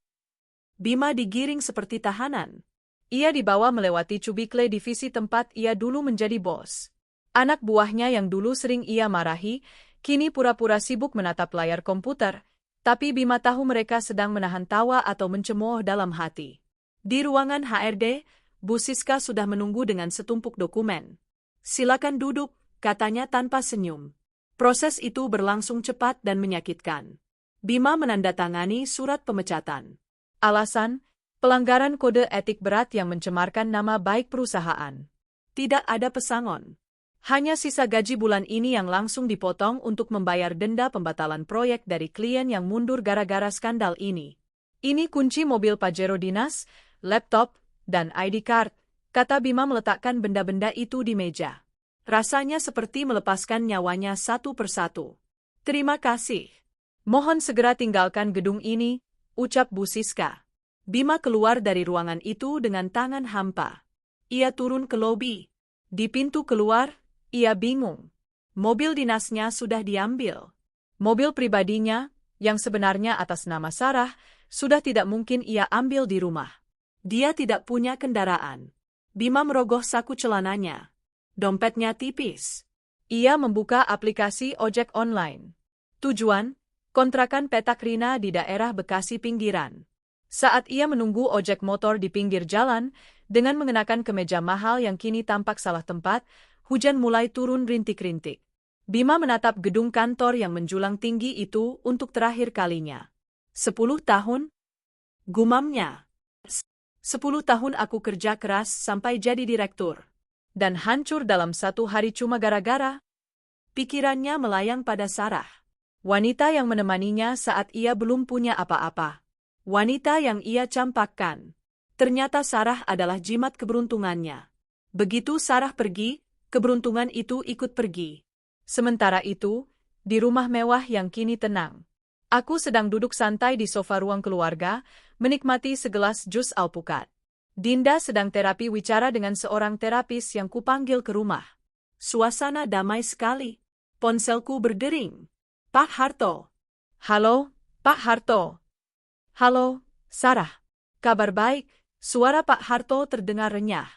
Bima digiring seperti tahanan. Ia dibawa melewati cubikle divisi tempat ia dulu menjadi bos. Anak buahnya yang dulu sering ia marahi, kini pura-pura sibuk menatap layar komputer, tapi Bima tahu mereka sedang menahan tawa atau mencemooh dalam hati. Di ruangan HRD, Bu Siska sudah menunggu dengan setumpuk dokumen. Silakan duduk, katanya tanpa senyum. Proses itu berlangsung cepat dan menyakitkan. Bima menandatangani surat pemecatan. Alasan, pelanggaran kode etik berat yang mencemarkan nama baik perusahaan. Tidak ada pesangon. Hanya sisa gaji bulan ini yang langsung dipotong untuk membayar denda pembatalan proyek dari klien yang mundur gara-gara skandal ini. Ini kunci mobil Pajero dinas, laptop, dan ID card, kata Bima meletakkan benda-benda itu di meja. Rasanya seperti melepaskan nyawanya satu persatu. Terima kasih. Mohon segera tinggalkan gedung ini, ucap Bu Siska. Bima keluar dari ruangan itu dengan tangan hampa. Ia turun ke lobi. Di pintu keluar, ia bingung. Mobil dinasnya sudah diambil. Mobil pribadinya, yang sebenarnya atas nama Sarah, sudah tidak mungkin ia ambil di rumah. Dia tidak punya kendaraan. Bima merogoh saku celananya. Dompetnya tipis. Ia membuka aplikasi ojek online. Tujuan, kontrakan petak Rina di daerah Bekasi pinggiran. Saat ia menunggu ojek motor di pinggir jalan, dengan mengenakan kemeja mahal yang kini tampak salah tempat, hujan mulai turun rintik-rintik. Bima menatap gedung kantor yang menjulang tinggi itu untuk terakhir kalinya. 10 tahun? Gumamnya. 10 tahun aku kerja keras sampai jadi direktur. Dan hancur dalam satu hari cuma gara-gara. Pikirannya melayang pada Sarah. Wanita yang menemaninya saat ia belum punya apa-apa. Wanita yang ia campakkan. Ternyata Sarah adalah jimat keberuntungannya. Begitu Sarah pergi, keberuntungan itu ikut pergi. Sementara itu, di rumah mewah yang kini tenang. Aku sedang duduk santai di sofa ruang keluarga, menikmati segelas jus alpukat. Dinda sedang terapi wicara dengan seorang terapis yang kupanggil ke rumah. Suasana damai sekali. Ponselku berdering. Pak Harto. Halo, Pak Harto. Halo, Sarah. Kabar baik, suara Pak Harto terdengar renyah.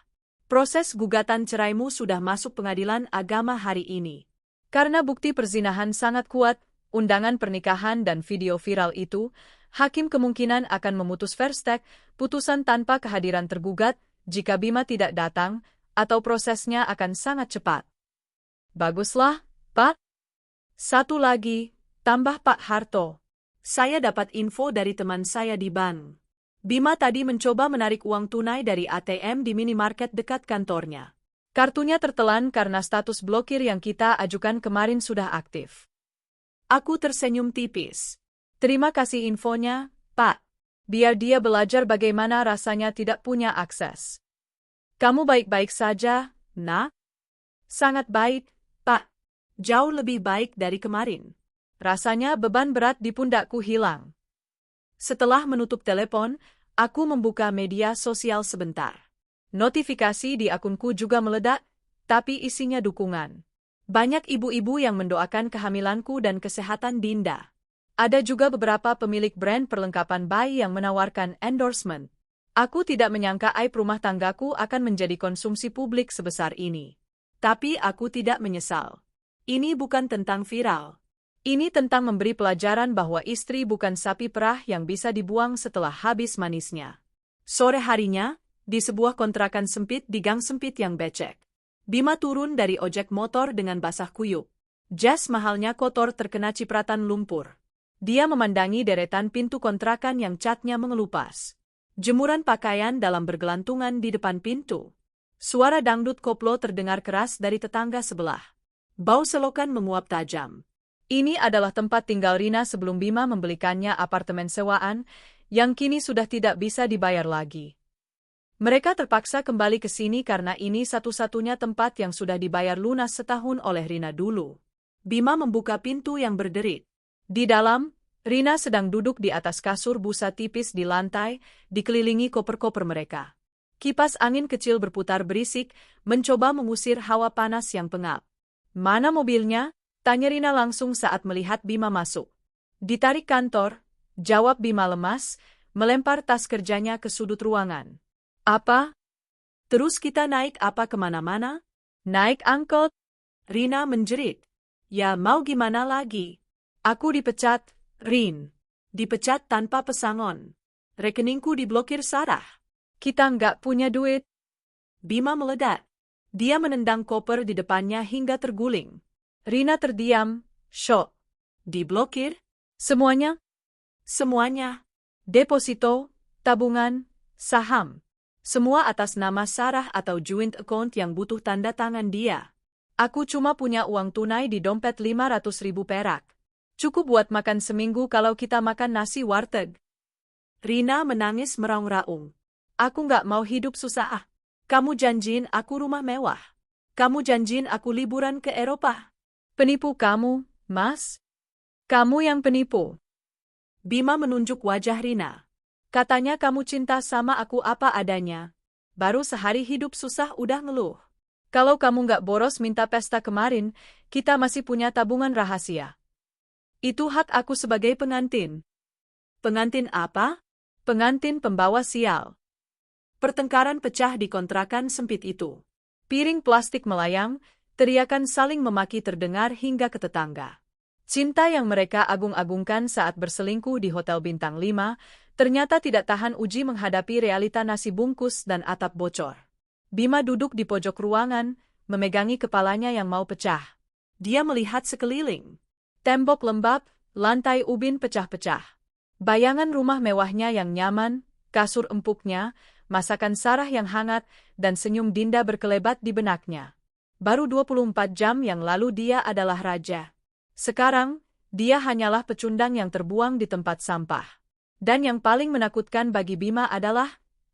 Proses gugatan ceraimu sudah masuk pengadilan agama hari ini. Karena bukti perzinahan sangat kuat, undangan pernikahan dan video viral itu, hakim kemungkinan akan memutus verstek, putusan tanpa kehadiran tergugat, jika Bima tidak datang, atau prosesnya akan sangat cepat. Baguslah, Pak. Satu lagi, tambah Pak Harto. Saya dapat info dari teman saya di bank. Bima tadi mencoba menarik uang tunai dari ATM di minimarket dekat kantornya. Kartunya tertelan karena status blokir yang kita ajukan kemarin sudah aktif. Aku tersenyum tipis. Terima kasih infonya, Pak. Biar dia belajar bagaimana rasanya tidak punya akses. Kamu baik-baik saja, nak? Sangat baik, Pak. Jauh lebih baik dari kemarin. Rasanya beban berat di pundakku hilang. Setelah menutup telepon, aku membuka media sosial sebentar. Notifikasi di akunku juga meledak, tapi isinya dukungan. Banyak ibu-ibu yang mendoakan kehamilanku dan kesehatan Dinda. Ada juga beberapa pemilik brand perlengkapan bayi yang menawarkan endorsement. Aku tidak menyangka aib rumah tanggaku akan menjadi konsumsi publik sebesar ini. Tapi aku tidak menyesal. Ini bukan tentang viral. Ini tentang memberi pelajaran bahwa istri bukan sapi perah yang bisa dibuang setelah habis manisnya. Sore harinya, di sebuah kontrakan sempit di gang sempit yang becek. Bima turun dari ojek motor dengan basah kuyup. Jas mahalnya kotor terkena cipratan lumpur. Dia memandangi deretan pintu kontrakan yang catnya mengelupas. Jemuran pakaian dalam bergelantungan di depan pintu. Suara dangdut koplo terdengar keras dari tetangga sebelah. Bau selokan menguap tajam. Ini adalah tempat tinggal Rina sebelum Bima membelikannya apartemen sewaan, yang kini sudah tidak bisa dibayar lagi. Mereka terpaksa kembali ke sini karena ini satu-satunya tempat yang sudah dibayar lunas setahun oleh Rina dulu. Bima membuka pintu yang berderit. Di dalam, Rina sedang duduk di atas kasur busa tipis di lantai, dikelilingi koper-koper mereka. Kipas angin kecil berputar berisik, mencoba mengusir hawa panas yang pengap. Mana mobilnya? Tanya Rina langsung saat melihat Bima masuk. Ditarik kantor, jawab Bima lemas, melempar tas kerjanya ke sudut ruangan. Apa? Terus kita naik apa kemana-mana? Naik angkot? Rina menjerit. Ya mau gimana lagi? Aku dipecat, Rin. Dipecat tanpa pesangon. Rekeningku diblokir Sarah. Kita nggak punya duit. Bima meledak. Dia menendang koper di depannya hingga terguling. Rina terdiam, syok. Diblokir? Semuanya? Semuanya. Deposito, tabungan, saham. Semua atas nama Sarah atau joint account yang butuh tanda tangan dia. Aku cuma punya uang tunai di dompet 500.000 perak. Cukup buat makan seminggu kalau kita makan nasi warteg. Rina menangis meraung-raung. Aku nggak mau hidup susah. Kamu janjiin aku rumah mewah. Kamu janjiin aku liburan ke Eropa. Penipu kamu, Mas. Kamu yang penipu. Bima menunjuk wajah Rina. Katanya kamu cinta sama aku apa adanya. Baru sehari hidup susah udah ngeluh. Kalau kamu nggak boros minta pesta kemarin, kita masih punya tabungan rahasia. Itu hak aku sebagai pengantin. Pengantin apa? Pengantin pembawa sial. Pertengkaran pecah di kontrakan sempit itu. Piring plastik melayang, teriakan saling memaki terdengar hingga ke tetangga. Cinta yang mereka agung-agungkan saat berselingkuh di Hotel Bintang 5, ternyata tidak tahan uji menghadapi realita nasi bungkus dan atap bocor. Bima duduk di pojok ruangan, memegangi kepalanya yang mau pecah. Dia melihat sekeliling. Tembok lembab, lantai ubin pecah-pecah. Bayangan rumah mewahnya yang nyaman, kasur empuknya, masakan Sarah yang hangat, dan senyum Dinda berkelebat di benaknya. Baru 24 jam yang lalu dia adalah raja. Sekarang, dia hanyalah pecundang yang terbuang di tempat sampah. Dan yang paling menakutkan bagi Bima adalah,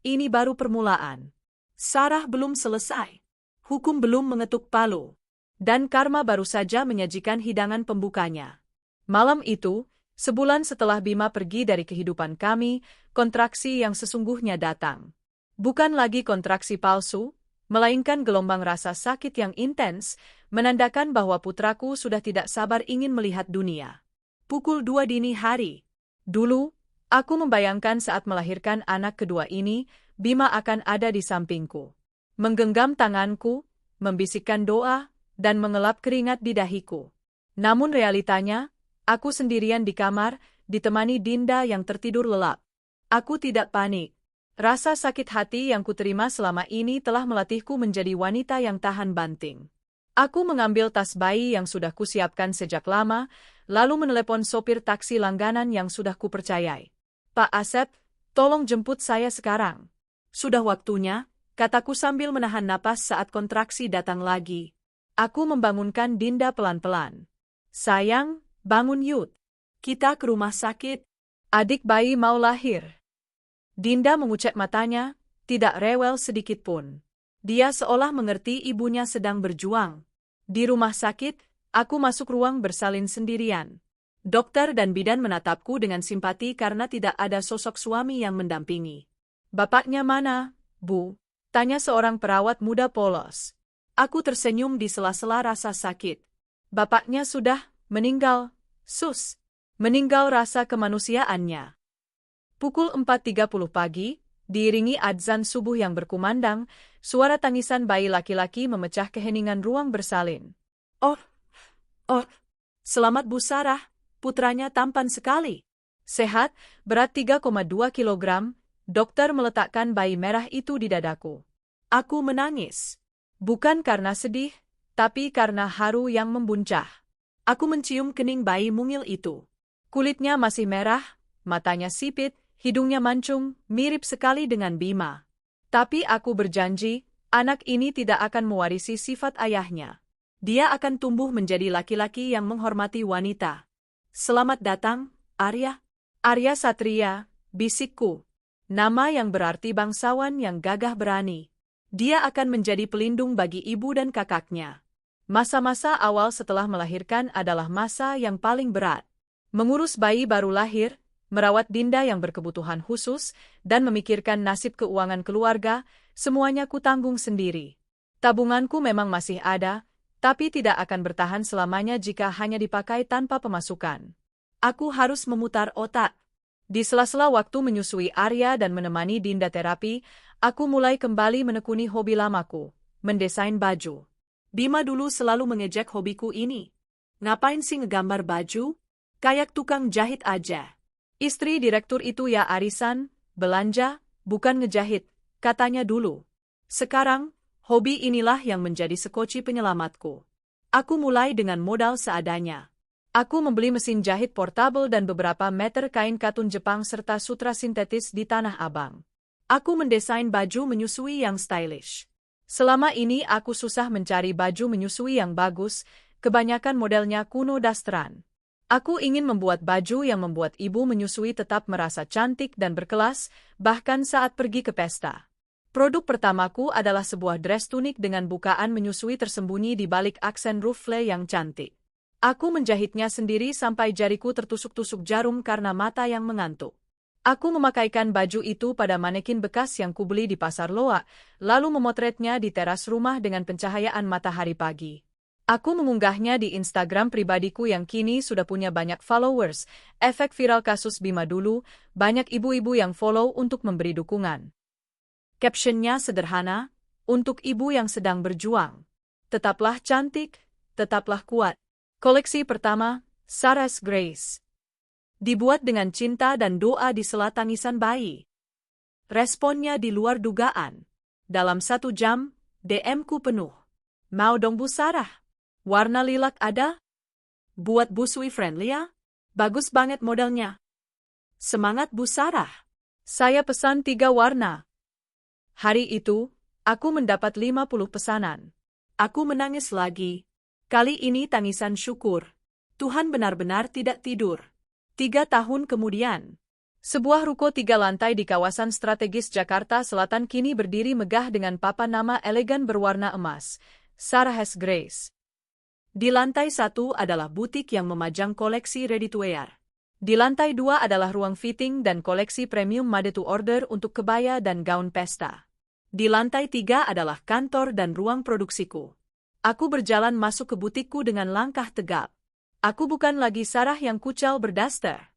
ini baru permulaan. Sarah belum selesai. Hukum belum mengetuk palu. Dan karma baru saja menyajikan hidangan pembukanya. Malam itu, sebulan setelah Bima pergi dari kehidupan kami, kontraksi yang sesungguhnya datang. Bukan lagi kontraksi palsu, melainkan gelombang rasa sakit yang intens, menandakan bahwa putraku sudah tidak sabar ingin melihat dunia. Pukul 2 dini hari. Dulu, aku membayangkan saat melahirkan anak kedua ini, Bima akan ada di sampingku. Menggenggam tanganku, membisikkan doa, dan mengelap keringat di dahiku. Namun realitanya, aku sendirian di kamar, ditemani Dinda yang tertidur lelap. Aku tidak panik. Rasa sakit hati yang kuterima selama ini telah melatihku menjadi wanita yang tahan banting. Aku mengambil tas bayi yang sudah kusiapkan sejak lama, lalu menelepon sopir taksi langganan yang sudah kupercayai. Pak Asep, tolong jemput saya sekarang. Sudah waktunya, kataku sambil menahan napas saat kontraksi datang lagi. Aku membangunkan Dinda pelan-pelan. Sayang, bangun yuk. Kita ke rumah sakit. Adik bayi mau lahir. Dinda mengucek matanya, tidak rewel sedikit pun. Dia seolah mengerti ibunya sedang berjuang. Di rumah sakit, aku masuk ruang bersalin sendirian. Dokter dan bidan menatapku dengan simpati karena tidak ada sosok suami yang mendampingi. Bapaknya mana, Bu? Tanya seorang perawat muda polos. Aku tersenyum di sela-sela rasa sakit. Bapaknya sudah meninggal, Sus. Meninggal rasa kemanusiaannya. Pukul 4.30 pagi, diiringi adzan subuh yang berkumandang, suara tangisan bayi laki-laki memecah keheningan ruang bersalin. Oh, selamat Bu Sarah, putranya tampan sekali. Sehat, berat 3,2 kilogram, dokter meletakkan bayi merah itu di dadaku. Aku menangis. Bukan karena sedih, tapi karena haru yang membuncah. Aku mencium kening bayi mungil itu. Kulitnya masih merah, matanya sipit, hidungnya mancung, mirip sekali dengan Bima. Tapi aku berjanji, anak ini tidak akan mewarisi sifat ayahnya. Dia akan tumbuh menjadi laki-laki yang menghormati wanita. Selamat datang, Arya. Arya Satria, bisikku. Nama yang berarti bangsawan yang gagah berani. Dia akan menjadi pelindung bagi ibu dan kakaknya. Masa-masa awal setelah melahirkan adalah masa yang paling berat. Mengurus bayi baru lahir, merawat Dinda yang berkebutuhan khusus, dan memikirkan nasib keuangan keluarga, semuanya kutanggung sendiri. Tabunganku memang masih ada, tapi tidak akan bertahan selamanya jika hanya dipakai tanpa pemasukan. Aku harus memutar otak. Di sela-sela waktu menyusui Arya dan menemani Dinda terapi, aku mulai kembali menekuni hobi lamaku, mendesain baju. Bima dulu selalu mengejek hobiku ini. Ngapain sih ngegambar baju? Kayak tukang jahit aja. Istri direktur itu ya arisan, belanja, bukan ngejahit, katanya dulu. Sekarang, hobi inilah yang menjadi sekoci penyelamatku. Aku mulai dengan modal seadanya. Aku membeli mesin jahit portabel dan beberapa meter kain katun Jepang serta sutra sintetis di Tanah Abang. Aku mendesain baju menyusui yang stylish. Selama ini aku susah mencari baju menyusui yang bagus, kebanyakan modelnya kuno dasteran. Aku ingin membuat baju yang membuat ibu menyusui tetap merasa cantik dan berkelas, bahkan saat pergi ke pesta. Produk pertamaku adalah sebuah dress tunik dengan bukaan menyusui tersembunyi di balik aksen ruffle yang cantik. Aku menjahitnya sendiri sampai jariku tertusuk-tusuk jarum karena mata yang mengantuk. Aku memakaikan baju itu pada manekin bekas yang kubeli di pasar loak, lalu memotretnya di teras rumah dengan pencahayaan matahari pagi. Aku mengunggahnya di Instagram pribadiku yang kini sudah punya banyak followers. Efek viral kasus Bima dulu, banyak ibu-ibu yang follow untuk memberi dukungan. Captionnya sederhana, untuk ibu yang sedang berjuang. Tetaplah cantik, tetaplah kuat. Koleksi pertama, Sarah's Grace. Dibuat dengan cinta dan doa di sela tangisan bayi. Responnya di luar dugaan. Dalam 1 jam, DM-ku penuh. Mau dong Bu Sarah? Warna lilac ada? Buat Bu Sui friendly ya? Bagus banget modelnya. Semangat Bu Sarah. Saya pesan 3 warna. Hari itu, aku mendapat 50 pesanan. Aku menangis lagi. Kali ini tangisan syukur. Tuhan benar-benar tidak tidur. 3 tahun kemudian, sebuah ruko 3 lantai di kawasan strategis Jakarta Selatan kini berdiri megah dengan papan nama elegan berwarna emas, Sarah's Grace. Di lantai 1 adalah butik yang memajang koleksi ready-to-wear. Di lantai 2 adalah ruang fitting dan koleksi premium made-to-order untuk kebaya dan gaun pesta. Di lantai 3 adalah kantor dan ruang produksiku. Aku berjalan masuk ke butikku dengan langkah tegap. Aku bukan lagi Sarah yang kucal berdaster.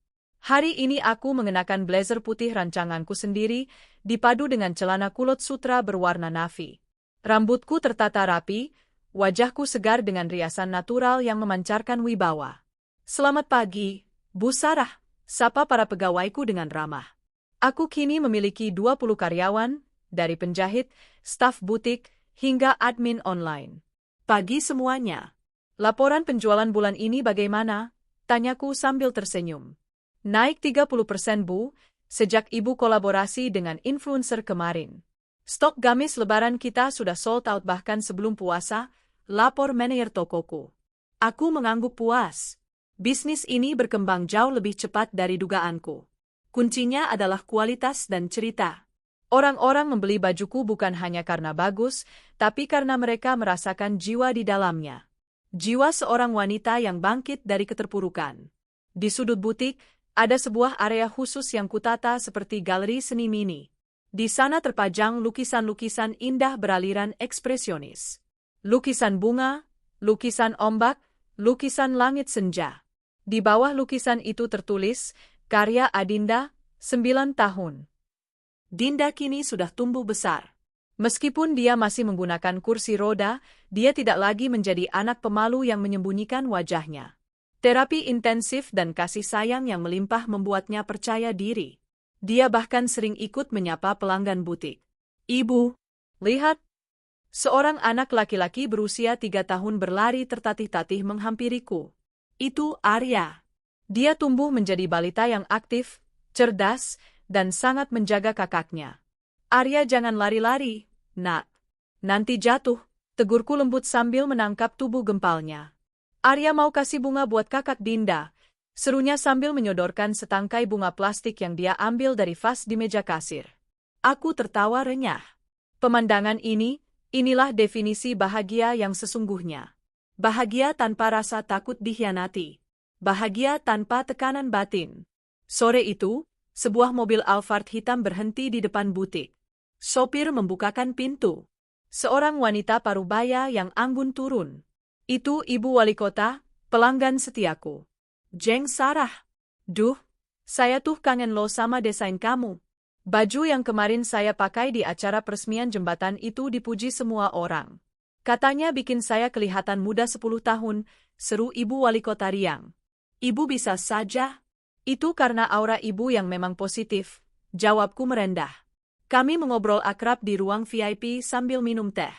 Hari ini aku mengenakan blazer putih rancanganku sendiri, dipadu dengan celana kulot sutra berwarna navy. Rambutku tertata rapi, wajahku segar dengan riasan natural yang memancarkan wibawa. Selamat pagi, Bu Sarah, sapa para pegawaiku dengan ramah. Aku kini memiliki 20 karyawan, dari penjahit, staf butik, hingga admin online. Pagi semuanya. Laporan penjualan bulan ini bagaimana? Tanyaku sambil tersenyum. Naik 30% Bu, sejak Ibu kolaborasi dengan influencer kemarin. Stok gamis lebaran kita sudah sold out bahkan sebelum puasa, lapor manajer tokoku. Aku mengangguk puas. Bisnis ini berkembang jauh lebih cepat dari dugaanku. Kuncinya adalah kualitas dan cerita. Orang-orang membeli bajuku bukan hanya karena bagus, tapi karena mereka merasakan jiwa di dalamnya. Jiwa seorang wanita yang bangkit dari keterpurukan. Di sudut butik, ada sebuah area khusus yang kutata seperti galeri seni mini. Di sana terpajang lukisan-lukisan indah beraliran ekspresionis. Lukisan bunga, lukisan ombak, lukisan langit senja. Di bawah lukisan itu tertulis, karya Adinda, 9 tahun. Dinda kini sudah tumbuh besar. Meskipun dia masih menggunakan kursi roda, dia tidak lagi menjadi anak pemalu yang menyembunyikan wajahnya. Terapi intensif dan kasih sayang yang melimpah membuatnya percaya diri. Dia bahkan sering ikut menyapa pelanggan butik. Ibu, lihat. Seorang anak laki-laki berusia 3 tahun berlari tertatih-tatih menghampiriku. Itu Arya. Dia tumbuh menjadi balita yang aktif, cerdas, dan sangat menjaga kakaknya. Arya jangan lari-lari, Nak. Nanti jatuh, tegurku lembut sambil menangkap tubuh gempalnya. Arya mau kasih bunga buat kakak Dinda, serunya sambil menyodorkan setangkai bunga plastik yang dia ambil dari vas di meja kasir. Aku tertawa renyah. Pemandangan inilah definisi bahagia yang sesungguhnya. Bahagia tanpa rasa takut dikhianati. Bahagia tanpa tekanan batin. Sore itu, sebuah mobil Alphard hitam berhenti di depan butik. Sopir membukakan pintu. Seorang wanita parubaya yang anggun turun. Itu Ibu Wali Kota, pelanggan setiaku. Jeng Sarah. Duh, saya tuh kangen lo sama desain kamu. Baju yang kemarin saya pakai di acara peresmian jembatan itu dipuji semua orang. Katanya bikin saya kelihatan muda 10 tahun, seru Ibu Wali Kota riang. Ibu bisa saja. Itu karena aura ibu yang memang positif, jawabku merendah. Kami mengobrol akrab di ruang VIP sambil minum teh.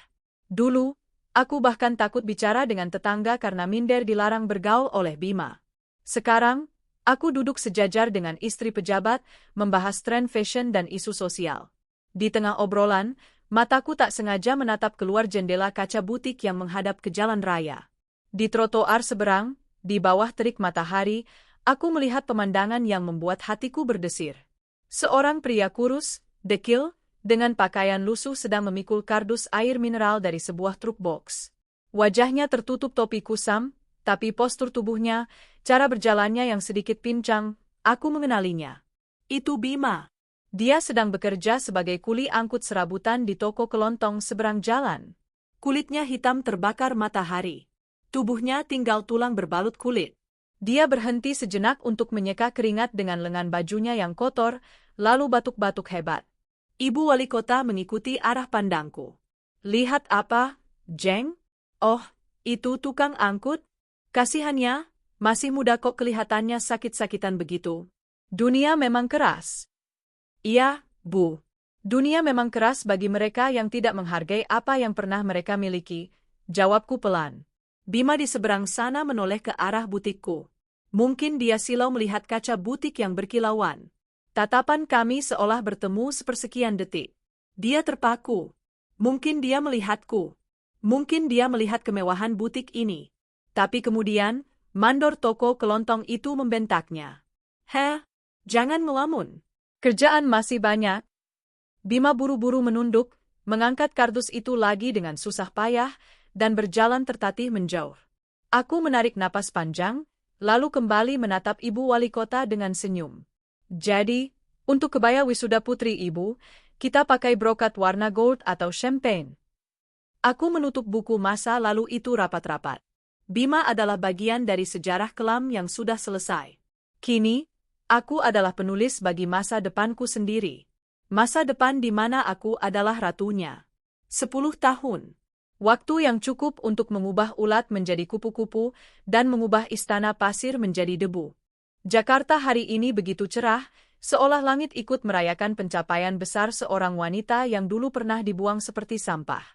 Dulu, aku bahkan takut bicara dengan tetangga karena minder dilarang bergaul oleh Bima. Sekarang, aku duduk sejajar dengan istri pejabat, membahas tren fashion dan isu sosial. Di tengah obrolan, mataku tak sengaja menatap keluar jendela kaca butik yang menghadap ke jalan raya. Di trotoar seberang, di bawah terik matahari, aku melihat pemandangan yang membuat hatiku berdesir. Seorang pria kurus, dekil, dengan pakaian lusuh sedang memikul kardus air mineral dari sebuah truk box. Wajahnya tertutup topi kusam, tapi postur tubuhnya, cara berjalannya yang sedikit pincang, aku mengenalinya. Itu Bima. Dia sedang bekerja sebagai kuli angkut serabutan di toko kelontong seberang jalan. Kulitnya hitam terbakar matahari. Tubuhnya tinggal tulang berbalut kulit. Dia berhenti sejenak untuk menyeka keringat dengan lengan bajunya yang kotor, lalu batuk-batuk hebat. Ibu wali kota mengikuti arah pandangku. Lihat apa, Jeng? Oh, itu tukang angkut? Kasihannya, masih muda kok kelihatannya sakit-sakitan begitu. Dunia memang keras. Iya, Bu. Dunia memang keras bagi mereka yang tidak menghargai apa yang pernah mereka miliki, jawabku pelan. Bima di seberang sana menoleh ke arah butikku. Mungkin dia silau melihat kaca butik yang berkilauan. Tatapan kami seolah bertemu sepersekian detik. Dia terpaku. Mungkin dia melihatku. Mungkin dia melihat kemewahan butik ini. Tapi kemudian, mandor toko kelontong itu membentaknya. Heh, jangan ngelamun. Kerjaan masih banyak. Bima buru-buru menunduk, mengangkat kardus itu lagi dengan susah payah, dan berjalan tertatih menjauh. Aku menarik napas panjang, lalu kembali menatap ibu wali kota dengan senyum. Jadi, untuk kebaya wisuda putri ibu, kita pakai brokat warna gold atau champagne. Aku menutup buku masa lalu itu rapat-rapat. Bima adalah bagian dari sejarah kelam yang sudah selesai. Kini, aku adalah penulis bagi masa depanku sendiri. Masa depan di mana aku adalah ratunya. 10 tahun. Waktu yang cukup untuk mengubah ulat menjadi kupu-kupu dan mengubah istana pasir menjadi debu. Jakarta hari ini begitu cerah, seolah langit ikut merayakan pencapaian besar seorang wanita yang dulu pernah dibuang seperti sampah.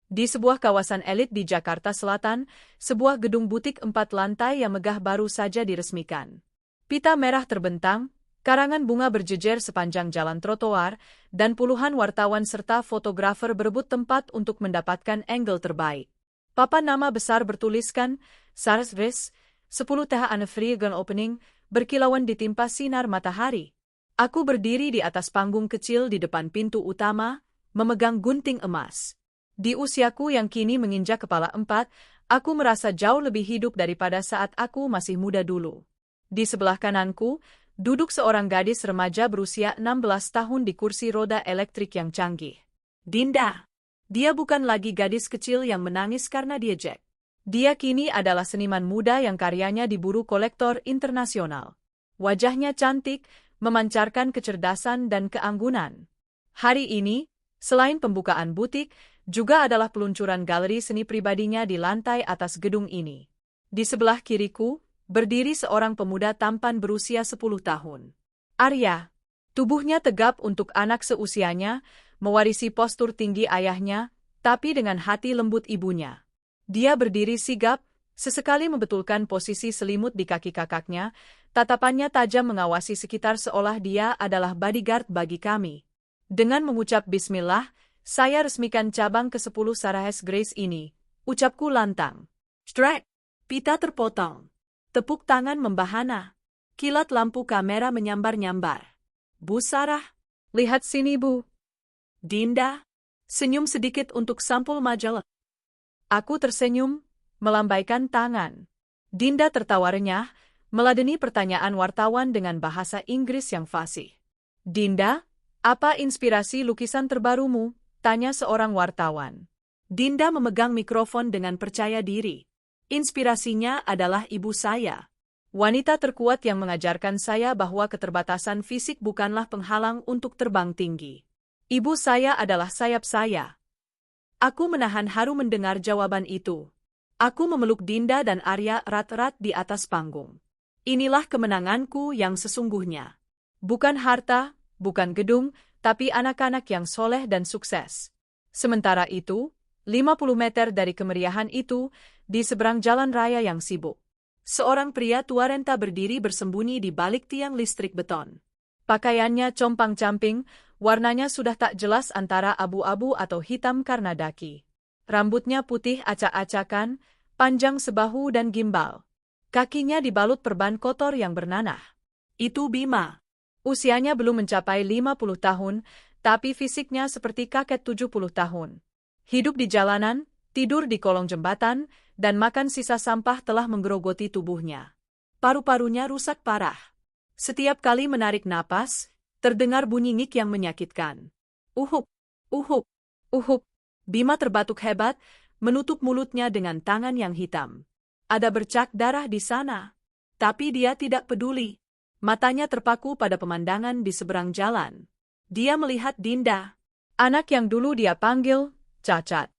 Di sebuah kawasan elit di Jakarta Selatan, sebuah gedung butik 4 lantai yang megah baru saja diresmikan. Pita merah terbentang, karangan bunga berjejer sepanjang jalan trotoar, dan puluhan wartawan serta fotografer berebut tempat untuk mendapatkan angle terbaik. Papan nama besar bertuliskan, Sars Res, 10 TH Anniversary Grand Opening, berkilauan ditimpa sinar matahari. Aku berdiri di atas panggung kecil di depan pintu utama, memegang gunting emas. Di usiaku yang kini menginjak kepala 4, aku merasa jauh lebih hidup daripada saat aku masih muda dulu. Di sebelah kananku, duduk seorang gadis remaja berusia 16 tahun di kursi roda elektrik yang canggih. Dinda. Dia bukan lagi gadis kecil yang menangis karena diejek. Dia kini adalah seniman muda yang karyanya diburu kolektor internasional. Wajahnya cantik, memancarkan kecerdasan dan keanggunan. Hari ini, selain pembukaan butik, juga adalah peluncuran galeri seni pribadinya di lantai atas gedung ini. Di sebelah kiriku, berdiri seorang pemuda tampan berusia 10 tahun. Arya. Tubuhnya tegap untuk anak seusianya, mewarisi postur tinggi ayahnya, tapi dengan hati lembut ibunya. Dia berdiri sigap, sesekali membetulkan posisi selimut di kaki kakaknya, tatapannya tajam mengawasi sekitar seolah dia adalah bodyguard bagi kami. Dengan mengucap bismillah, saya resmikan cabang ke-10 Sarah's Grace ini, ucapku lantang. Strike! Pita terpotong. Tepuk tangan membahana. Kilat lampu kamera menyambar-nyambar. Bu Sarah, lihat sini Bu. Dinda, senyum sedikit untuk sampul majalah. Aku tersenyum, melambaikan tangan. Dinda tertawa renyah, meladeni pertanyaan wartawan dengan bahasa Inggris yang fasih. Dinda, apa inspirasi lukisan terbarumu? Tanya seorang wartawan. Dinda memegang mikrofon dengan percaya diri. Inspirasinya adalah ibu saya. Wanita terkuat yang mengajarkan saya bahwa keterbatasan fisik bukanlah penghalang untuk terbang tinggi. Ibu saya adalah sayap saya. Aku menahan haru mendengar jawaban itu. Aku memeluk Dinda dan Arya erat-erat di atas panggung. Inilah kemenanganku yang sesungguhnya. Bukan harta, bukan gedung, tapi anak-anak yang soleh dan sukses. Sementara itu, 50 meter dari kemeriahan itu, di seberang jalan raya yang sibuk, seorang pria tua renta berdiri bersembunyi di balik tiang listrik beton. Pakaiannya compang-camping, warnanya sudah tak jelas antara abu-abu atau hitam karena daki. Rambutnya putih acak-acakan, panjang sebahu dan gimbal. Kakinya dibalut perban kotor yang bernanah. Itu Bima. Usianya belum mencapai 50 tahun, tapi fisiknya seperti kakek 70 tahun. Hidup di jalanan, tidur di kolong jembatan, dan makan sisa sampah telah menggerogoti tubuhnya. Paru-parunya rusak parah. Setiap kali menarik napas, Terdengar bunyi ngik yang menyakitkan. Uhuk, uhuk, uhuk. Bima terbatuk hebat, menutup mulutnya dengan tangan yang hitam. Ada bercak darah di sana. Tapi dia tidak peduli. Matanya terpaku pada pemandangan di seberang jalan. Dia melihat Dinda. Anak yang dulu dia panggil, cacat.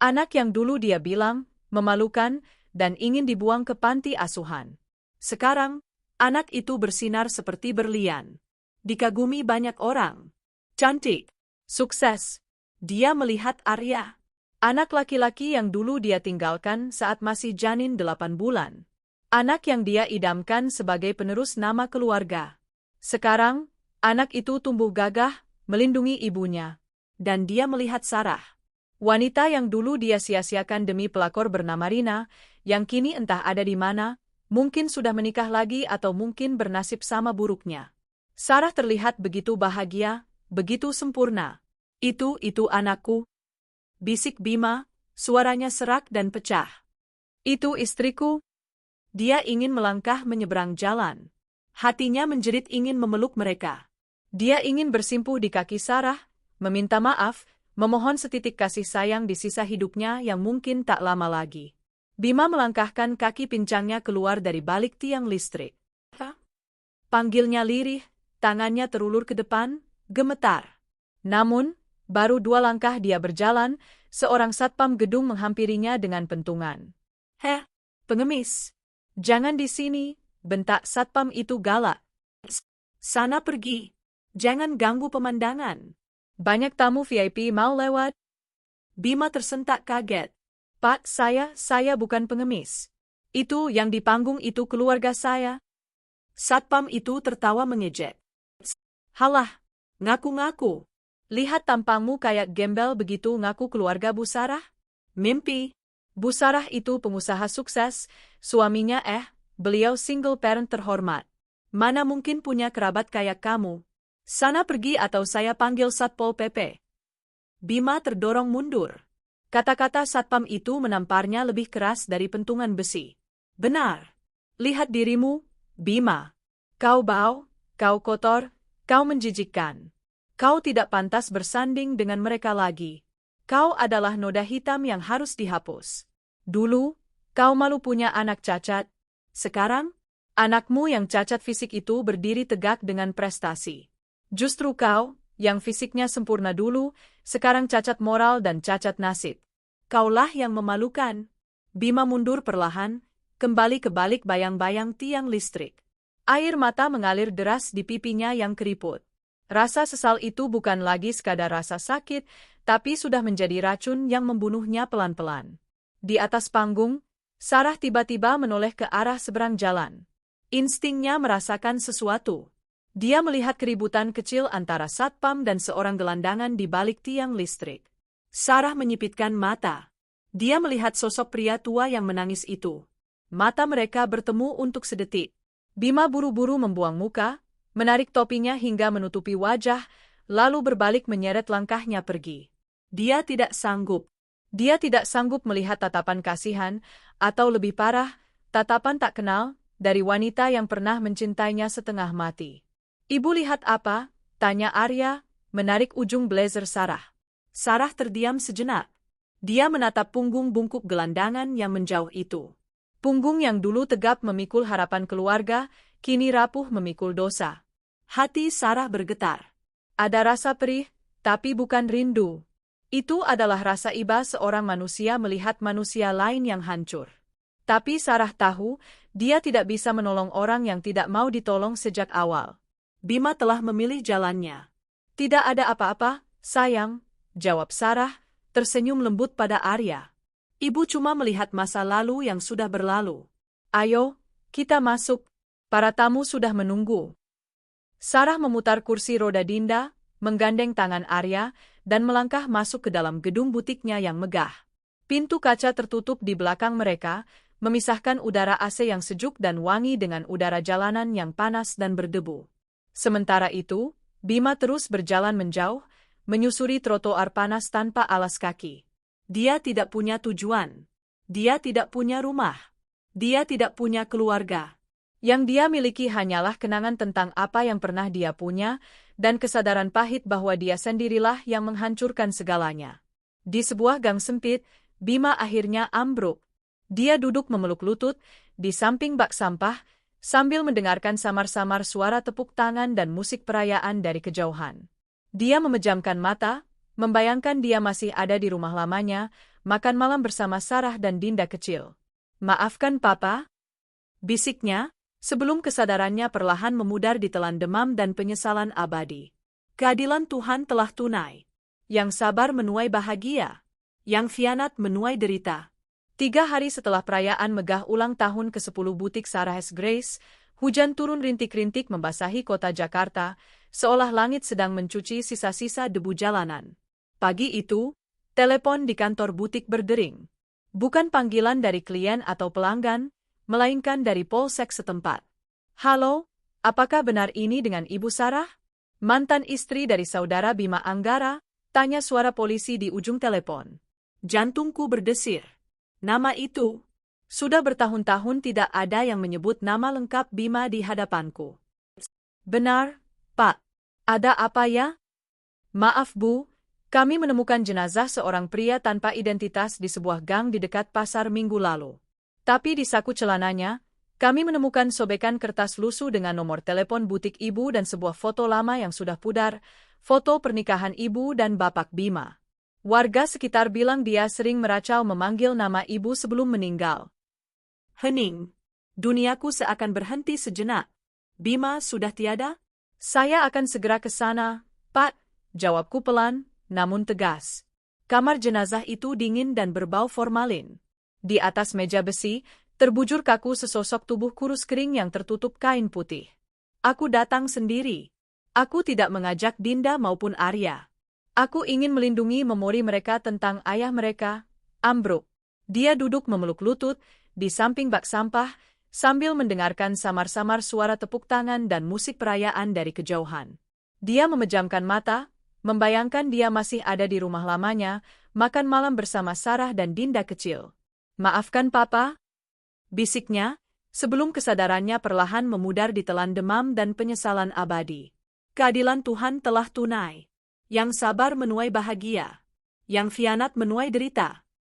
Anak yang dulu dia bilang, memalukan, dan ingin dibuang ke panti asuhan. Sekarang, anak itu bersinar seperti berlian. Dikagumi banyak orang. Cantik. Sukses. Dia melihat Arya. Anak laki-laki yang dulu dia tinggalkan saat masih janin 8 bulan. Anak yang dia idamkan sebagai penerus nama keluarga. Sekarang, anak itu tumbuh gagah, melindungi ibunya. Dan dia melihat Sarah. Wanita yang dulu dia sia-siakan demi pelakor bernama Rina, yang kini entah ada di mana, mungkin sudah menikah lagi atau mungkin bernasib sama buruknya. Sarah terlihat begitu bahagia, begitu sempurna. Itu anakku. Bisik Bima, suaranya serak dan pecah. Itu istriku. Dia ingin melangkah menyeberang jalan. Hatinya menjerit ingin memeluk mereka. Dia ingin bersimpuh di kaki Sarah, meminta maaf, memohon setitik kasih sayang di sisa hidupnya yang mungkin tak lama lagi. Bima melangkahkan kaki pincangnya keluar dari balik tiang listrik. Panggilnya lirih, tangannya terulur ke depan, gemetar. Namun, baru 2 langkah dia berjalan, seorang satpam gedung menghampirinya dengan pentungan. Pengemis. Jangan di sini, bentak satpam itu galak. Sana pergi. Jangan ganggu pemandangan. Banyak tamu VIP mau lewat. Bima tersentak kaget. Pak, saya bukan pengemis. Itu yang di panggung itu keluarga saya. Satpam itu tertawa mengejek. Halah, ngaku-ngaku. Lihat tampangmu kayak gembel begitu ngaku keluarga Bu Sarah. Mimpi. Bu Sarah itu pengusaha sukses, suaminya beliau single parent terhormat. Mana mungkin punya kerabat kayak kamu. Sana pergi atau saya panggil Satpol PP. Bima terdorong mundur. Kata-kata satpam itu menamparnya lebih keras dari pentungan besi. Benar. Lihat dirimu, Bima. Kau bau, kau kotor, kau menjijikkan. Kau tidak pantas bersanding dengan mereka lagi. Kau adalah noda hitam yang harus dihapus. Dulu, kau malu punya anak cacat. Sekarang, anakmu yang cacat fisik itu berdiri tegak dengan prestasi. Justru kau, yang fisiknya sempurna dulu, sekarang cacat moral dan cacat nasib. Kaulah yang memalukan. Bima mundur perlahan, kembali ke balik bayang-bayang tiang listrik. Air mata mengalir deras di pipinya yang keriput. Rasa sesal itu bukan lagi sekadar rasa sakit, tapi sudah menjadi racun yang membunuhnya pelan-pelan. Di atas panggung, Sarah tiba-tiba menoleh ke arah seberang jalan. Instingnya merasakan sesuatu. Dia melihat keributan kecil antara satpam dan seorang gelandangan di balik tiang listrik. Sarah menyipitkan mata. Dia melihat sosok pria tua yang menangis itu. Mata mereka bertemu untuk sedetik. Bima buru-buru membuang muka, menarik topinya hingga menutupi wajah, lalu berbalik menyeret langkahnya pergi. Dia tidak sanggup. Dia tidak sanggup melihat tatapan kasihan, atau lebih parah, tatapan tak kenal, dari wanita yang pernah mencintainya setengah mati. Ibu lihat apa? Tanya Arya, menarik ujung blazer Sarah. Sarah terdiam sejenak. Dia menatap punggung bungkuk gelandangan yang menjauh itu. Punggung yang dulu tegap memikul harapan keluarga, kini rapuh memikul dosa. Hati Sarah bergetar. Ada rasa perih, tapi bukan rindu. Itu adalah rasa iba seorang manusia melihat manusia lain yang hancur. Tapi Sarah tahu, dia tidak bisa menolong orang yang tidak mau ditolong sejak awal. Bima telah memilih jalannya. Tidak ada apa-apa, sayang, jawab Sarah, tersenyum lembut pada Arya. Ibu cuma melihat masa lalu yang sudah berlalu. Ayo, kita masuk. Para tamu sudah menunggu. Sarah memutar kursi roda Dinda, menggandeng tangan Arya, dan melangkah masuk ke dalam gedung butiknya yang megah. Pintu kaca tertutup di belakang mereka, memisahkan udara AC yang sejuk dan wangi dengan udara jalanan yang panas dan berdebu. Sementara itu, Bima terus berjalan menjauh, menyusuri trotoar panas tanpa alas kaki. Dia tidak punya tujuan. Dia tidak punya rumah. Dia tidak punya keluarga. Yang dia miliki hanyalah kenangan tentang apa yang pernah dia punya, dan kesadaran pahit bahwa dia sendirilah yang menghancurkan segalanya. Di sebuah gang sempit, Bima akhirnya ambruk. Dia duduk memeluk lutut, di samping bak sampah, sambil mendengarkan samar-samar suara tepuk tangan dan musik perayaan dari kejauhan. Dia memejamkan mata, membayangkan dia masih ada di rumah lamanya, makan malam bersama Sarah dan Dinda kecil. "Maafkan Papa," bisiknya, sebelum kesadarannya perlahan memudar ditelan demam dan penyesalan abadi. Keadilan Tuhan telah tunai. Yang sabar menuai bahagia. Yang khianat menuai derita. 3 hari setelah perayaan megah ulang tahun ke-10 butik Sarah S. Grace, hujan turun rintik-rintik membasahi kota Jakarta, seolah langit sedang mencuci sisa-sisa debu jalanan. Pagi itu, telepon di kantor butik berdering. Bukan panggilan dari klien atau pelanggan, melainkan dari polsek setempat. "Halo, apakah benar ini dengan Ibu Sarah?" "Mantan istri dari saudara Bima Anggara," tanya suara polisi di ujung telepon. Jantungku berdesir. Nama itu. Sudah bertahun-tahun tidak ada yang menyebut nama lengkap Bima di hadapanku. "Benar, Pak. Ada apa ya?" "Maaf Bu, kami menemukan jenazah seorang pria tanpa identitas di sebuah gang di dekat pasar minggu lalu. Tapi di saku celananya, kami menemukan sobekan kertas lusuh dengan nomor telepon butik Ibu dan sebuah foto lama yang sudah pudar, foto pernikahan Ibu dan Bapak Bima. Warga sekitar bilang dia sering meracau memanggil nama Ibu sebelum meninggal." Hening. Duniaku seakan berhenti sejenak. "Bima sudah tiada?" "Saya akan segera ke sana, Pak," jawabku pelan, namun tegas. Kamar jenazah itu dingin dan berbau formalin. Di atas meja besi, terbujur kaku sesosok tubuh kurus kering yang tertutup kain putih. Aku datang sendiri. Aku tidak mengajak Dinda maupun Arya. Aku ingin melindungi memori mereka tentang ayah mereka. Ambruk. Dia duduk memeluk lutut, di samping bak sampah, sambil mendengarkan samar-samar suara tepuk tangan dan musik perayaan dari kejauhan. Dia memejamkan mata, membayangkan dia masih ada di rumah lamanya, makan malam bersama Sarah dan Dinda kecil. "Maafkan Papa," bisiknya, sebelum kesadarannya perlahan memudar ditelan demam dan penyesalan abadi. Keadilan Tuhan telah tunai. Yang sabar menuai bahagia. Yang khianat menuai derita.